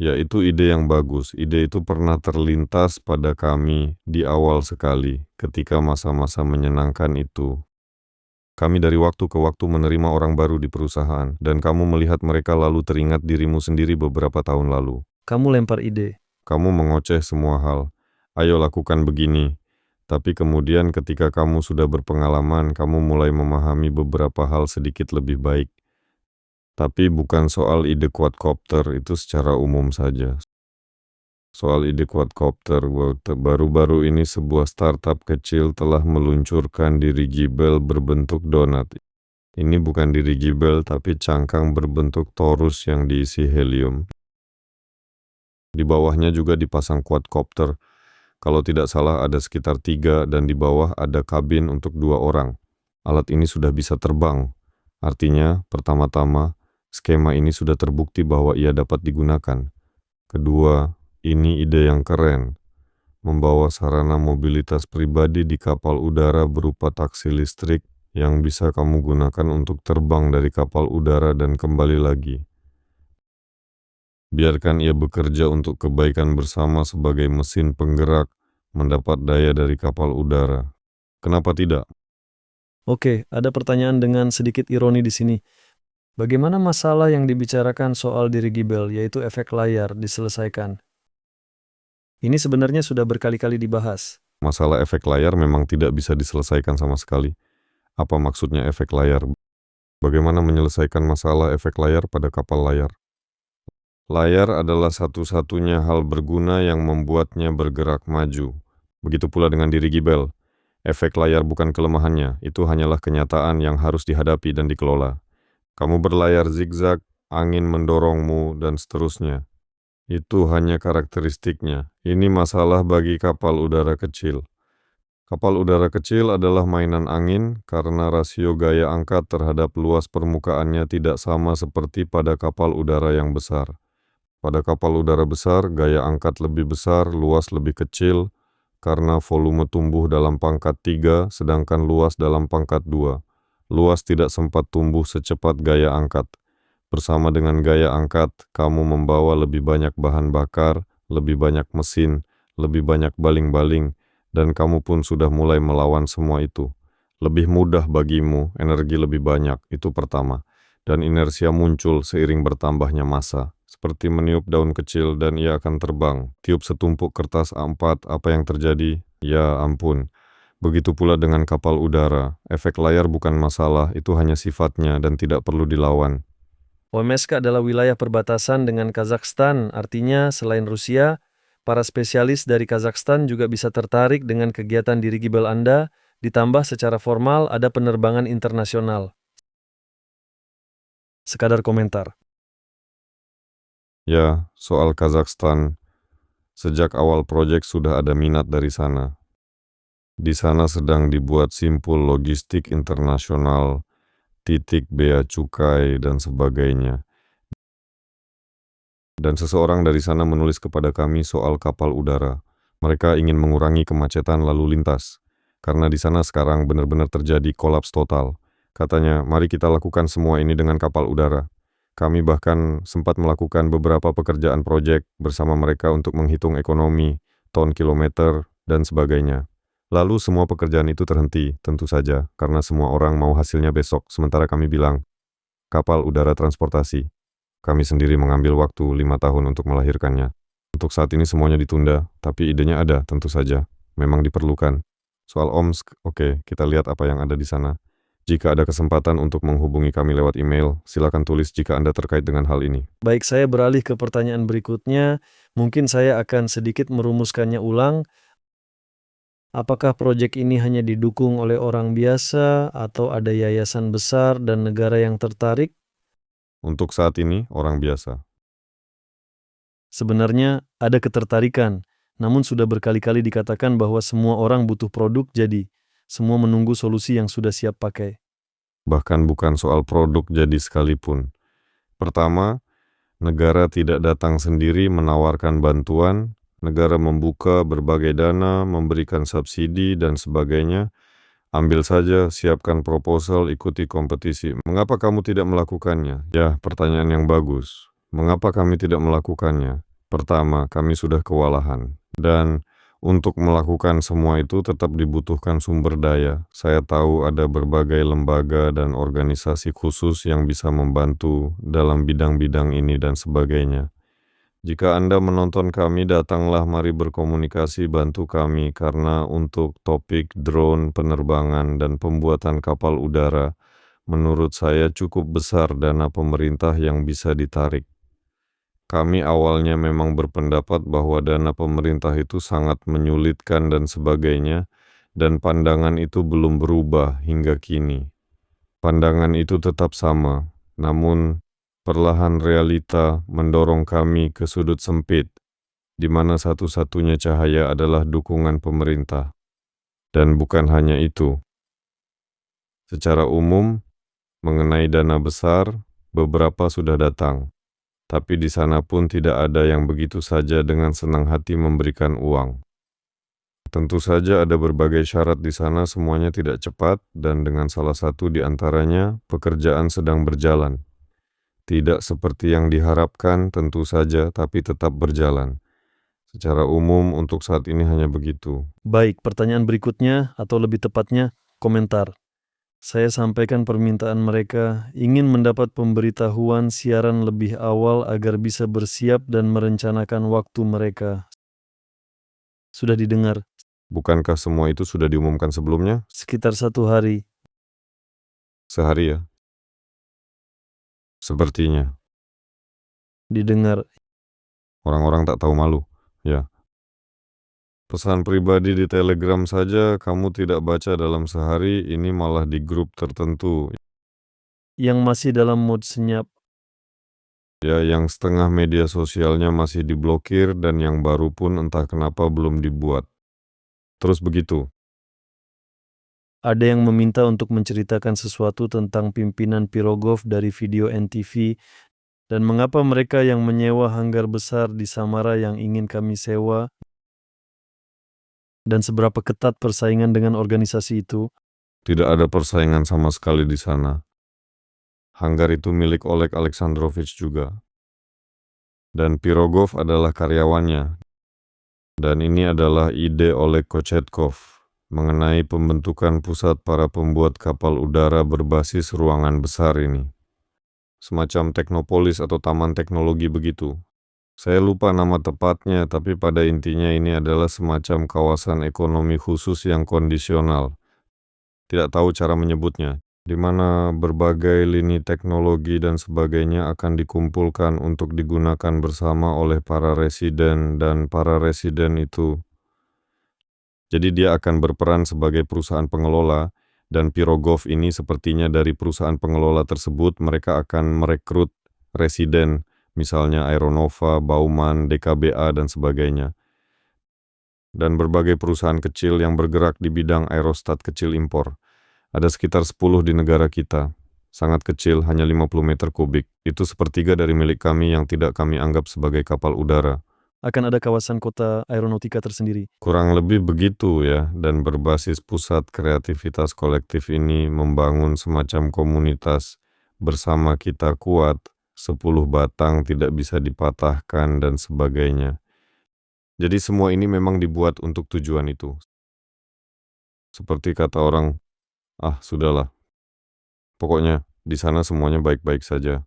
Ya, itu ide yang bagus. Ide itu pernah terlintas pada kami di awal sekali, ketika masa-masa menyenangkan itu. Kami dari waktu ke waktu menerima orang baru di perusahaan, dan kamu melihat mereka lalu teringat dirimu sendiri beberapa tahun lalu. Kamu lempar ide. Kamu mengoceh semua hal. Ayo lakukan begini. Tapi kemudian ketika kamu sudah berpengalaman, kamu mulai memahami beberapa hal sedikit lebih baik. Tapi bukan soal ide quadcopter, itu secara umum saja. Soal ide quadcopter, baru-baru ini sebuah startup kecil telah meluncurkan dirigible berbentuk donat. Ini bukan dirigible, tapi cangkang berbentuk torus yang diisi helium. Di bawahnya juga dipasang quadcopter. Kalau tidak salah ada sekitar 3 dan di bawah ada kabin untuk 2 orang. Alat ini sudah bisa terbang. Artinya, pertama-tama, skema ini sudah terbukti bahwa ia dapat digunakan. Kedua, ini ide yang keren. Membawa sarana mobilitas pribadi di kapal udara berupa taksi listrik yang bisa kamu gunakan untuk terbang dari kapal udara dan kembali lagi. Biarkan ia bekerja untuk kebaikan bersama sebagai mesin penggerak, mendapat daya dari kapal udara. Kenapa tidak? Oke, ada pertanyaan dengan sedikit ironi di sini. Bagaimana masalah yang dibicarakan soal dirigible, yaitu efek layar, diselesaikan? Ini sebenarnya sudah berkali-kali dibahas. Masalah efek layar memang tidak bisa diselesaikan sama sekali. Apa maksudnya efek layar? Bagaimana menyelesaikan masalah efek layar pada kapal layar? Layar adalah satu-satunya hal berguna yang membuatnya bergerak maju. Begitu pula dengan dirigible. Efek layar bukan kelemahannya, itu hanyalah kenyataan yang harus dihadapi dan dikelola. Kamu berlayar zigzag, angin mendorongmu, dan seterusnya. Itu hanya karakteristiknya. Ini masalah bagi kapal udara kecil. Kapal udara kecil adalah mainan angin karena rasio gaya angkat terhadap luas permukaannya tidak sama seperti pada kapal udara yang besar. Pada kapal udara besar, gaya angkat lebih besar, luas lebih kecil, karena volume tumbuh dalam pangkat 3, sedangkan luas dalam pangkat 2. Luas tidak sempat tumbuh secepat gaya angkat. Bersama dengan gaya angkat, kamu membawa lebih banyak bahan bakar, lebih banyak mesin, lebih banyak baling-baling, dan kamu pun sudah mulai melawan semua itu. Lebih mudah bagimu, energi lebih banyak, itu pertama. Dan inersia muncul seiring bertambahnya massa. Seperti meniup daun kecil dan ia akan terbang. Tiup setumpuk kertas A4, apa yang terjadi? Ya ampun. Begitu pula dengan kapal udara. Efek layar bukan masalah, itu hanya sifatnya dan tidak perlu dilawan. OMSK adalah wilayah perbatasan dengan Kazakhstan, artinya selain Rusia, para spesialis dari Kazakhstan juga bisa tertarik dengan kegiatan dirigible Anda, ditambah secara formal ada penerbangan internasional. Sekadar komentar. Ya, soal Kazakhstan, sejak awal proyek sudah ada minat dari sana. Di sana sedang dibuat simpul logistik internasional, titik bea cukai, dan sebagainya. Dan seseorang dari sana menulis kepada kami soal kapal udara. Mereka ingin mengurangi kemacetan lalu lintas, karena di sana sekarang benar-benar terjadi kolaps total. Katanya, mari kita lakukan semua ini dengan kapal udara. Kami bahkan sempat melakukan beberapa pekerjaan proyek bersama mereka untuk menghitung ekonomi, ton kilometer, dan sebagainya. Lalu semua pekerjaan itu terhenti, tentu saja, karena semua orang mau hasilnya besok, sementara kami bilang, kapal udara transportasi. Kami sendiri mengambil waktu 5 tahun untuk melahirkannya. Untuk saat ini semuanya ditunda, tapi idenya ada, tentu saja. Memang diperlukan. Soal Omsk, oke, kita lihat apa yang ada di sana. Jika ada kesempatan untuk menghubungi kami lewat email, silakan tulis jika Anda terkait dengan hal ini. Baik, saya beralih ke pertanyaan berikutnya. Mungkin saya akan sedikit merumuskannya ulang. Apakah proyek ini hanya didukung oleh orang biasa atau ada yayasan besar dan negara yang tertarik? Untuk saat ini, orang biasa. Sebenarnya ada ketertarikan, namun sudah berkali-kali dikatakan bahwa semua orang butuh produk, jadi semua menunggu solusi yang sudah siap pakai. Bahkan bukan soal produk jadi sekalipun. Pertama, negara tidak datang sendiri menawarkan bantuan, negara membuka berbagai dana, memberikan subsidi, dan sebagainya. Ambil saja, siapkan proposal, ikuti kompetisi. Mengapa kamu tidak melakukannya? Ya, pertanyaan yang bagus. Mengapa kami tidak melakukannya? Pertama, kami sudah kewalahan. Dan untuk melakukan semua itu tetap dibutuhkan sumber daya. Saya tahu ada berbagai lembaga dan organisasi khusus yang bisa membantu dalam bidang-bidang ini dan sebagainya. Jika Anda menonton kami, datanglah mari berkomunikasi, bantu kami, karena untuk topik drone, penerbangan, dan pembuatan kapal udara, menurut saya cukup besar dana pemerintah yang bisa ditarik. Kami awalnya memang berpendapat bahwa dana pemerintah itu sangat menyulitkan dan sebagainya, dan pandangan itu belum berubah hingga kini. Pandangan itu tetap sama, namun perlahan realita mendorong kami ke sudut sempit, di mana satu-satunya cahaya adalah dukungan pemerintah. Dan bukan hanya itu. Secara umum, mengenai dana besar, beberapa sudah datang. Tapi di sana pun tidak ada yang begitu saja dengan senang hati memberikan uang. Tentu saja ada berbagai syarat di sana, semuanya tidak cepat, dan dengan salah satu di antaranya, pekerjaan sedang berjalan. Tidak seperti yang diharapkan tentu saja, tapi tetap berjalan. Secara umum untuk saat ini hanya begitu. Baik, pertanyaan berikutnya, atau lebih tepatnya, komentar. Saya sampaikan permintaan mereka ingin mendapat pemberitahuan siaran lebih awal agar bisa bersiap dan merencanakan waktu mereka. Sudah didengar? Bukankah semua itu sudah diumumkan sebelumnya? Sekitar 1 hari. Sehari ya? Sepertinya. Didengar. Orang-orang tak tahu malu, ya. Pesan pribadi di Telegram saja kamu tidak baca dalam sehari, ini malah di grup tertentu. Yang masih dalam mood senyap. Ya, yang setengah media sosialnya masih diblokir dan yang baru pun entah kenapa belum dibuat. Terus begitu. Ada yang meminta untuk menceritakan sesuatu tentang pimpinan Pirogov dari video NTV dan mengapa mereka yang menyewa hanggar besar di Samara yang ingin kami sewa dan seberapa ketat persaingan dengan organisasi itu. Tidak ada persaingan sama sekali di sana. Hanggar itu milik Oleg Alexandrovich juga. Dan Pirogov adalah karyawannya. Dan ini adalah ide Oleg Kochetkov mengenai pembentukan pusat para pembuat kapal udara berbasis ruangan besar ini. Semacam teknopolis atau taman teknologi begitu. Saya lupa nama tepatnya, tapi pada intinya ini adalah semacam kawasan ekonomi khusus yang kondisional. Tidak tahu cara menyebutnya, di mana berbagai lini teknologi dan sebagainya akan dikumpulkan untuk digunakan bersama oleh para residen, dan para residen itu. Jadi dia akan berperan sebagai perusahaan pengelola, dan Pirogov ini sepertinya dari perusahaan pengelola tersebut mereka akan merekrut residen, misalnya Aeronova, Baumann, DKBA, dan sebagainya. Dan berbagai perusahaan kecil yang bergerak di bidang aerostat kecil impor. Ada sekitar 10 di negara kita. Sangat kecil, hanya 50 meter kubik. Itu sepertiga dari milik kami yang tidak kami anggap sebagai kapal udara. Akan ada kawasan kota aeronautika tersendiri. Kurang lebih begitu ya, dan berbasis pusat kreativitas kolektif ini membangun semacam komunitas. Bersama kita kuat, 10 batang tidak bisa dipatahkan dan sebagainya. Jadi semua ini memang dibuat untuk tujuan itu. Seperti kata orang, sudahlah. Pokoknya di sana semuanya baik-baik saja.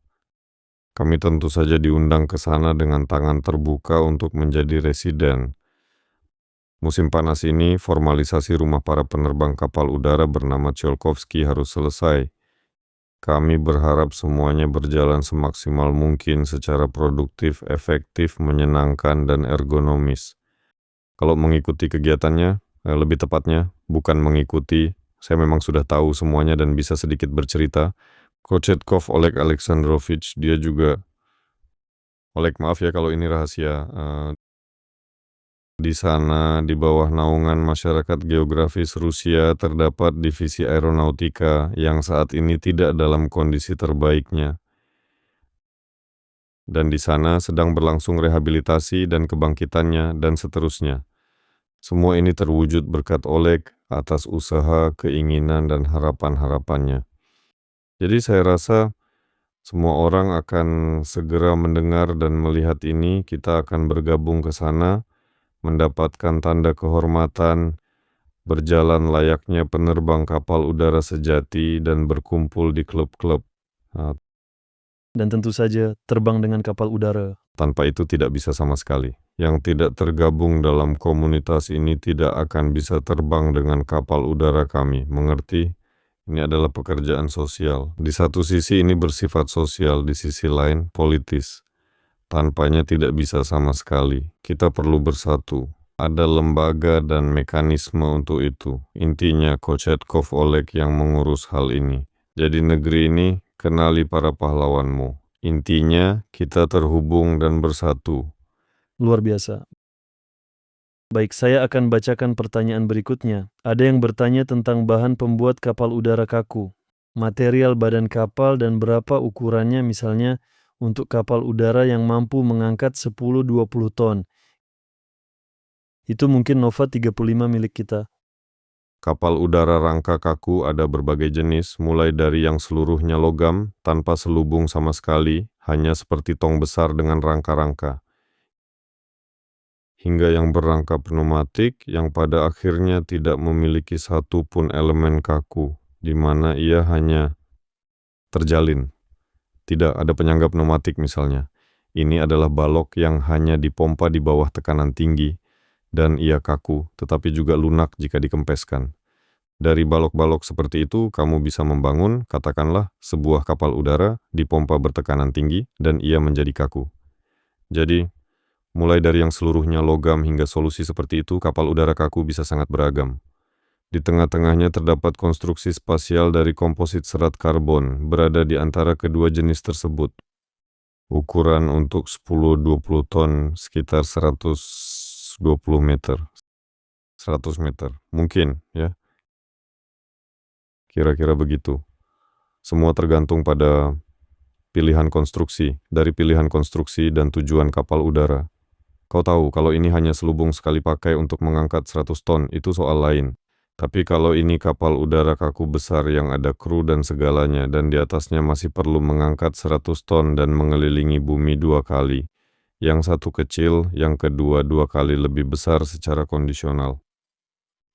Kami tentu saja diundang ke sana dengan tangan terbuka untuk menjadi residen. Musim panas ini, formalisasi rumah para penerbang kapal udara bernama Tsiolkovsky harus selesai. Kami berharap semuanya berjalan semaksimal mungkin secara produktif, efektif, menyenangkan, dan ergonomis. Kalau mengikuti kegiatannya, lebih tepatnya, bukan mengikuti, saya memang sudah tahu semuanya dan bisa sedikit bercerita. Kochetkov Oleg Alexandrovich, dia juga, Oleg maaf ya kalau ini rahasia, di sana, di bawah naungan masyarakat geografis Rusia, terdapat divisi aeronautika yang saat ini tidak dalam kondisi terbaiknya. Dan di sana sedang berlangsung rehabilitasi dan kebangkitannya, dan seterusnya. Semua ini terwujud berkat Oleg atas usaha, keinginan, dan harapan-harapannya. Jadi saya rasa semua orang akan segera mendengar dan melihat ini, kita akan bergabung ke sana, mendapatkan tanda kehormatan, berjalan layaknya penerbang kapal udara sejati, dan berkumpul di klub-klub. Dan tentu saja terbang dengan kapal udara. Tanpa itu tidak bisa sama sekali. Yang tidak tergabung dalam komunitas ini tidak akan bisa terbang dengan kapal udara kami. Mengerti? Ini adalah pekerjaan sosial. Di satu sisi ini bersifat sosial, di sisi lain politis. Tanpanya tidak bisa sama sekali. Kita perlu bersatu. Ada lembaga dan mekanisme untuk itu. Intinya Kochetkov Oleg yang mengurus hal ini. Jadi negeri ini, kenali para pahlawanmu. Intinya kita terhubung dan bersatu. Luar biasa. Baik, saya akan bacakan pertanyaan berikutnya. Ada yang bertanya tentang bahan pembuat kapal udara kaku, material badan kapal dan berapa ukurannya, misalnya untuk kapal udara yang mampu mengangkat 10-20 ton. Itu mungkin Nova 35 milik kita. Kapal udara rangka kaku ada berbagai jenis, mulai dari yang seluruhnya logam, tanpa selubung sama sekali, hanya seperti tong besar dengan rangka-rangka, hingga yang berangka pneumatik yang pada akhirnya tidak memiliki satu pun elemen kaku, di mana ia hanya terjalin. Tidak ada penyangga pneumatik misalnya. Ini adalah balok yang hanya dipompa di bawah tekanan tinggi, dan ia kaku, tetapi juga lunak jika dikempeskan. Dari balok-balok seperti itu, kamu bisa membangun, katakanlah, sebuah kapal udara dipompa bertekanan tinggi, dan ia menjadi kaku. Jadi, mulai dari yang seluruhnya logam hingga solusi seperti itu, kapal udara kaku bisa sangat beragam. Di tengah-tengahnya terdapat konstruksi spasial dari komposit serat karbon, berada di antara kedua jenis tersebut. Ukuran untuk 10-20 ton sekitar 120 meter. 100 meter, mungkin ya. Kira-kira begitu. Semua tergantung pada pilihan konstruksi, dari pilihan konstruksi dan tujuan kapal udara. Kau tahu, kalau ini hanya selubung sekali pakai untuk mengangkat 100 ton, itu soal lain. Tapi kalau ini kapal udara kaku besar yang ada kru dan segalanya, dan di atasnya masih perlu mengangkat 100 ton dan mengelilingi bumi 2 kali. Yang satu kecil, yang kedua 2 kali lebih besar secara kondisional.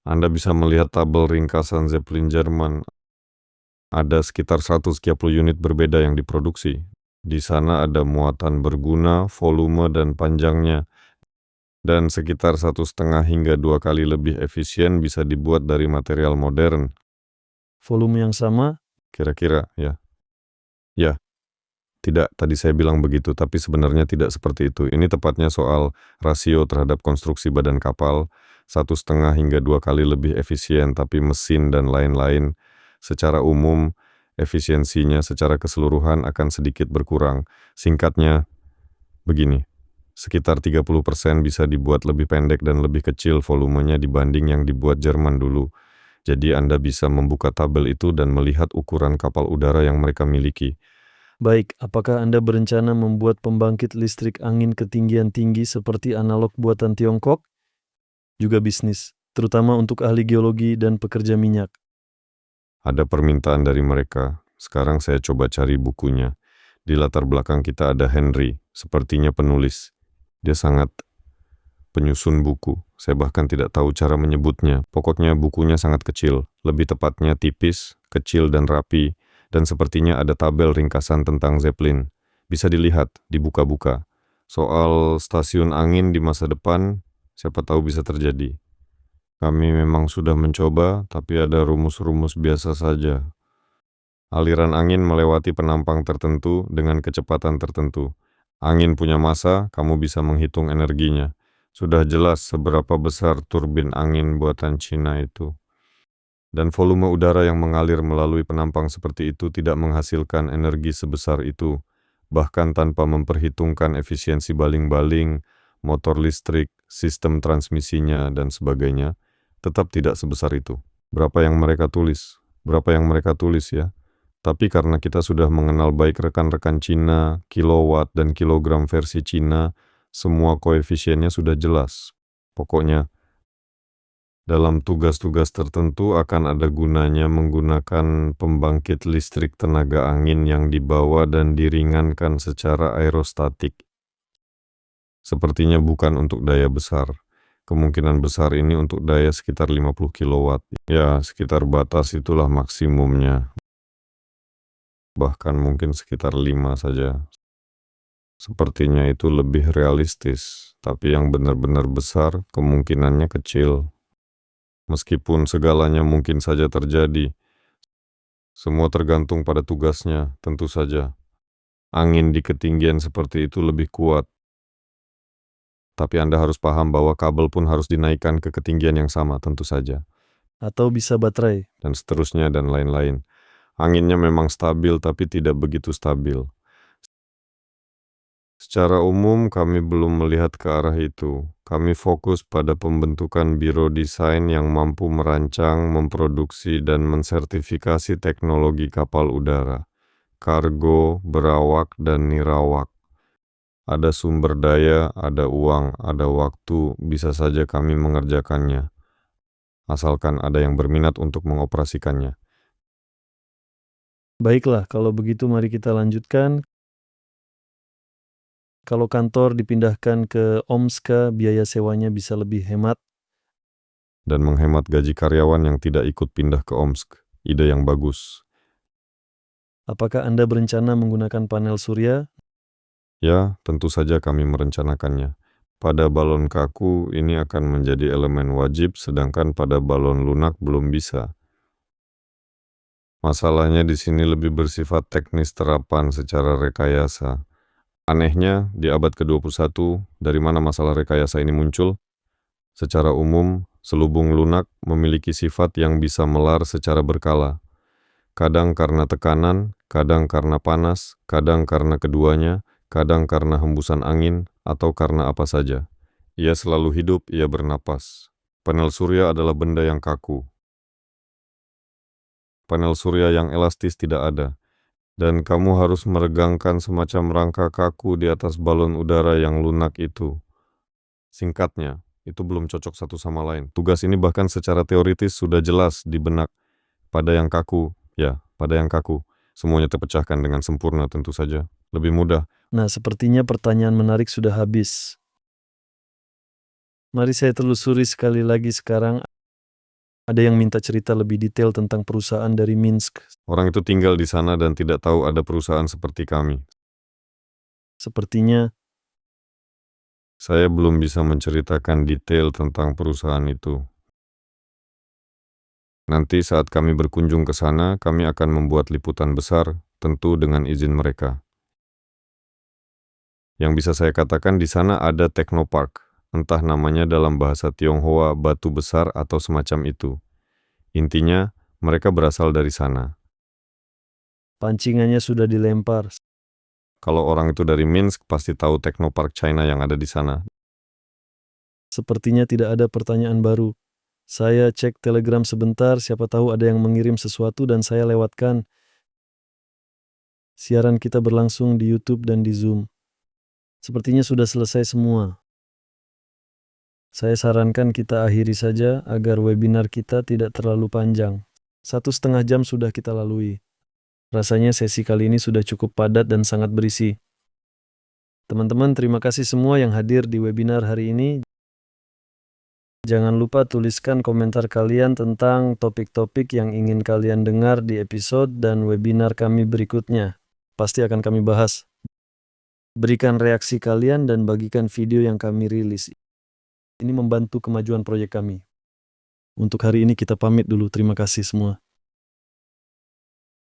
Anda bisa melihat tabel ringkasan Zeppelin Jerman. Ada sekitar 130 unit berbeda yang diproduksi. Di sana ada muatan berguna, volume, dan panjangnya. Dan sekitar 1,5 hingga 2 kali lebih efisien bisa dibuat dari material modern. Volume yang sama? Kira-kira, ya. Ya, tidak, tadi saya bilang begitu, tapi sebenarnya tidak seperti itu. Ini tepatnya soal rasio terhadap konstruksi badan kapal, 1,5 hingga 2 kali lebih efisien, tapi mesin dan lain-lain, secara umum, efisiensinya secara keseluruhan akan sedikit berkurang. Singkatnya, begini. Sekitar 30% bisa dibuat lebih pendek dan lebih kecil volumenya dibanding yang dibuat Jerman dulu. Jadi Anda bisa membuka tabel itu dan melihat ukuran kapal udara yang mereka miliki. Baik, apakah Anda berencana membuat pembangkit listrik angin ketinggian tinggi seperti analog buatan Tiongkok? Juga bisnis, terutama untuk ahli geologi dan pekerja minyak. Ada permintaan dari mereka. Sekarang saya coba cari bukunya. Di latar belakang kita ada Henry, sepertinya penulis. Dia sangat penyusun buku. Saya bahkan tidak tahu cara menyebutnya. Pokoknya bukunya sangat kecil, lebih tepatnya tipis, kecil dan rapi, dan sepertinya ada tabel ringkasan tentang Zeppelin. Bisa dilihat, dibuka-buka. Soal stasiun angin di masa depan, siapa tahu bisa terjadi. Kami memang sudah mencoba, tapi ada rumus-rumus biasa saja. Aliran angin melewati penampang tertentu dengan kecepatan tertentu. Angin punya massa, kamu bisa menghitung energinya. Sudah jelas seberapa besar turbin angin buatan Cina itu. Dan volume udara yang mengalir melalui penampang seperti itu tidak menghasilkan energi sebesar itu, bahkan tanpa memperhitungkan efisiensi baling-baling, motor listrik, sistem transmisinya, dan sebagainya, tetap tidak sebesar itu. Berapa yang mereka tulis? Berapa yang mereka tulis ya? Tapi karena kita sudah mengenal baik rekan-rekan Cina, kilowatt dan kilogram versi Cina, semua koefisiennya sudah jelas. Pokoknya, dalam tugas-tugas tertentu akan ada gunanya menggunakan pembangkit listrik tenaga angin yang dibawa dan diringankan secara aerostatik. Sepertinya bukan untuk daya besar. Kemungkinan besar ini untuk daya sekitar 50 kilowatt. Ya, sekitar batas itulah maksimumnya. Bahkan mungkin sekitar 5 saja. Sepertinya itu lebih realistis, tapi yang benar-benar besar kemungkinannya kecil. Meskipun segalanya mungkin saja terjadi, semua tergantung pada tugasnya, tentu saja. Angin di ketinggian seperti itu lebih kuat. Tapi Anda harus paham bahwa kabel pun harus dinaikkan ke ketinggian yang sama, tentu saja. Atau bisa baterai. Dan seterusnya dan lain-lain. Anginnya memang stabil, tapi tidak begitu stabil. Secara umum, kami belum melihat ke arah itu. Kami fokus pada pembentukan biro desain yang mampu merancang, memproduksi, dan mensertifikasi teknologi kapal udara, kargo, berawak, dan nirawak. Ada sumber daya, ada uang, ada waktu, bisa saja kami mengerjakannya. Asalkan ada yang berminat untuk mengoperasikannya. Baiklah, kalau begitu mari kita lanjutkan. Kalau kantor dipindahkan ke Omska, biaya sewanya bisa lebih hemat. Dan menghemat gaji karyawan yang tidak ikut pindah ke Omsk. Ide yang bagus. Apakah Anda berencana menggunakan panel surya? Ya, tentu saja kami merencanakannya. Pada balon kaku, ini akan menjadi elemen wajib, sedangkan pada balon lunak belum bisa. Masalahnya di sini lebih bersifat teknis terapan secara rekayasa. Anehnya, di abad ke-21, dari mana masalah rekayasa ini muncul? Secara umum, selubung lunak memiliki sifat yang bisa melar secara berkala. Kadang karena tekanan, kadang karena panas, kadang karena keduanya, kadang karena hembusan angin, atau karena apa saja. Ia selalu hidup, ia bernapas. Panel surya adalah benda yang kaku. Panel surya yang elastis tidak ada. Dan kamu harus meregangkan semacam rangka kaku di atas balon udara yang lunak itu. Singkatnya, itu belum cocok satu sama lain. Tugas ini bahkan secara teoritis sudah jelas di benak. Pada yang kaku, pada yang kaku. Semuanya terpecahkan dengan sempurna tentu saja. Lebih mudah. Nah, sepertinya pertanyaan menarik sudah habis. Mari saya telusuri sekali lagi sekarang. Ada yang minta cerita lebih detail tentang perusahaan dari Minsk. Orang itu tinggal di sana dan tidak tahu ada perusahaan seperti kami. Sepertinya Saya belum bisa menceritakan detail tentang perusahaan itu. Nanti saat kami berkunjung ke sana, kami akan membuat liputan besar, tentu dengan izin mereka. Yang bisa saya katakan di sana ada Technopark, entah namanya dalam bahasa Tionghoa batu besar atau semacam itu. Intinya, mereka berasal dari sana. pancingannya sudah dilempar. Kalau orang itu dari Minsk, pasti tahu Technopark China yang ada di sana. Sepertinya tidak ada pertanyaan baru. Saya cek Telegram sebentar, siapa tahu ada yang mengirim sesuatu dan saya lewatkan. Siaran kita berlangsung di YouTube dan di Zoom. Sepertinya sudah selesai semua. Saya sarankan kita akhiri saja agar webinar kita tidak terlalu panjang. 1,5 jam sudah kita lalui. Rasanya sesi kali ini sudah cukup padat dan sangat berisi. Teman-teman, terima kasih semua yang hadir di webinar hari ini. Jangan lupa tuliskan komentar kalian tentang topik-topik yang ingin kalian dengar di episode dan webinar kami berikutnya. Pasti akan kami bahas. Berikan reaksi kalian dan bagikan video yang kami rilis. Ini membantu kemajuan proyek kami. Untuk hari ini kita pamit dulu. Terima kasih semua.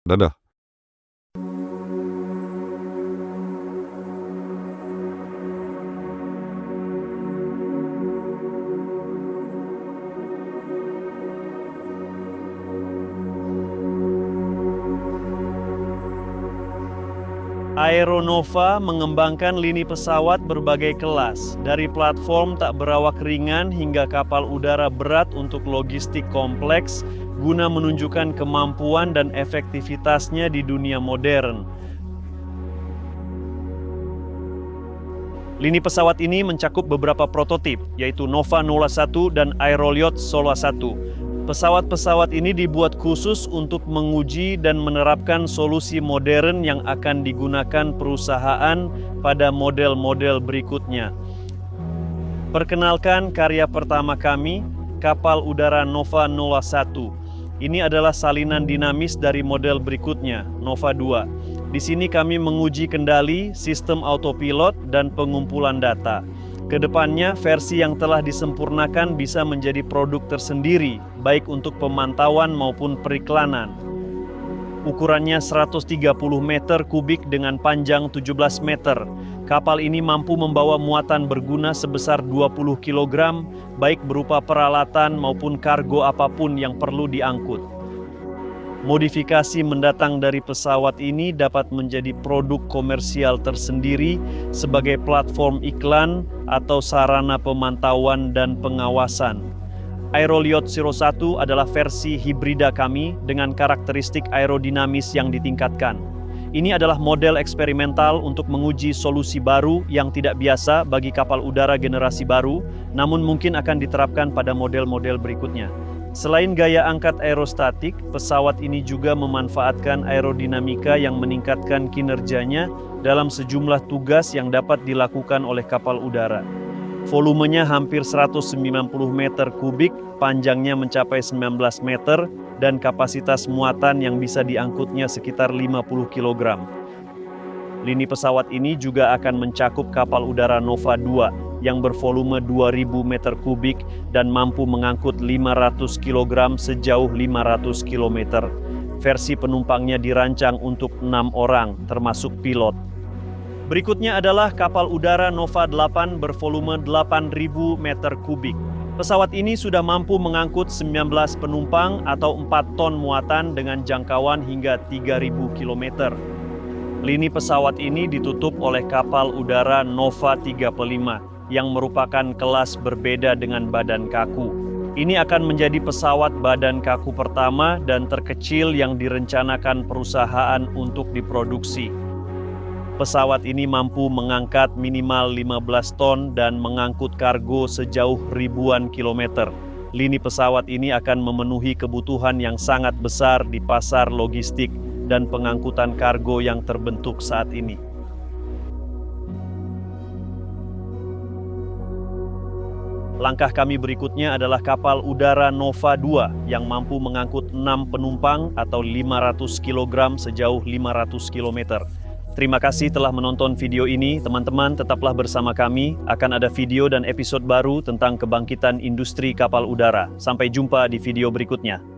Dadah. Aeronova mengembangkan lini pesawat berbagai kelas, dari platform tak berawak ringan hingga kapal udara berat untuk logistik kompleks, guna menunjukkan kemampuan dan efektivitasnya di dunia modern. Lini pesawat ini mencakup beberapa prototip, yaitu Nova 01 dan Aeroliot Sola 1. Pesawat-pesawat ini dibuat khusus untuk menguji dan menerapkan solusi modern yang akan digunakan perusahaan pada model-model berikutnya. Perkenalkan karya pertama kami, kapal udara Nova 01. Ini adalah salinan dinamis dari model berikutnya, Nova 2. Di sini kami menguji kendali, sistem autopilot, dan pengumpulan data. Kedepannya, versi yang telah disempurnakan bisa menjadi produk tersendiri, baik untuk pemantauan maupun periklanan. Ukurannya 130 meter kubik dengan panjang 17 meter. Kapal ini mampu membawa muatan berguna sebesar 20 kg, baik berupa peralatan maupun kargo apapun yang perlu diangkut. Modifikasi mendatang dari pesawat ini dapat menjadi produk komersial tersendiri sebagai platform iklan atau sarana pemantauan dan pengawasan. Aeroliot 01 adalah versi hibrida kami dengan karakteristik aerodinamis yang ditingkatkan. Ini adalah model eksperimental untuk menguji solusi baru yang tidak biasa bagi kapal udara generasi baru, namun mungkin akan diterapkan pada model-model berikutnya. Selain gaya angkat aerostatik, pesawat ini juga memanfaatkan aerodinamika yang meningkatkan kinerjanya dalam sejumlah tugas yang dapat dilakukan oleh kapal udara. Volumenya hampir 190 meter kubik, panjangnya mencapai 19 meter, dan kapasitas muatan yang bisa diangkutnya sekitar 50 kg. Lini pesawat ini juga akan mencakup kapal udara Nova 2 yang bervolume 2000 meter kubik dan mampu mengangkut 500 kg sejauh 500 km. Versi penumpangnya dirancang untuk 6 orang, termasuk pilot. Berikutnya adalah kapal udara Nova 8 bervolume 8000 meter kubik. Pesawat ini sudah mampu mengangkut 19 penumpang atau 4 ton muatan dengan jangkauan hingga 3000 km. Lini pesawat ini ditutup oleh kapal udara Nova 35 yang merupakan kelas berbeda dengan badan kaku. Ini akan menjadi pesawat badan kaku pertama dan terkecil yang direncanakan perusahaan untuk diproduksi. Pesawat ini mampu mengangkat minimal 15 ton dan mengangkut kargo sejauh ribuan kilometer. Lini pesawat ini akan memenuhi kebutuhan yang sangat besar di pasar logistik dan pengangkutan kargo yang terbentuk saat ini. Langkah kami berikutnya adalah kapal udara Nova 2 yang mampu mengangkut 6 penumpang atau 500 kg sejauh 500 km. Terima kasih telah menonton video ini, teman-teman. Tetaplah bersama kami, akan ada video dan episode baru tentang kebangkitan industri kapal udara. Sampai jumpa di video berikutnya.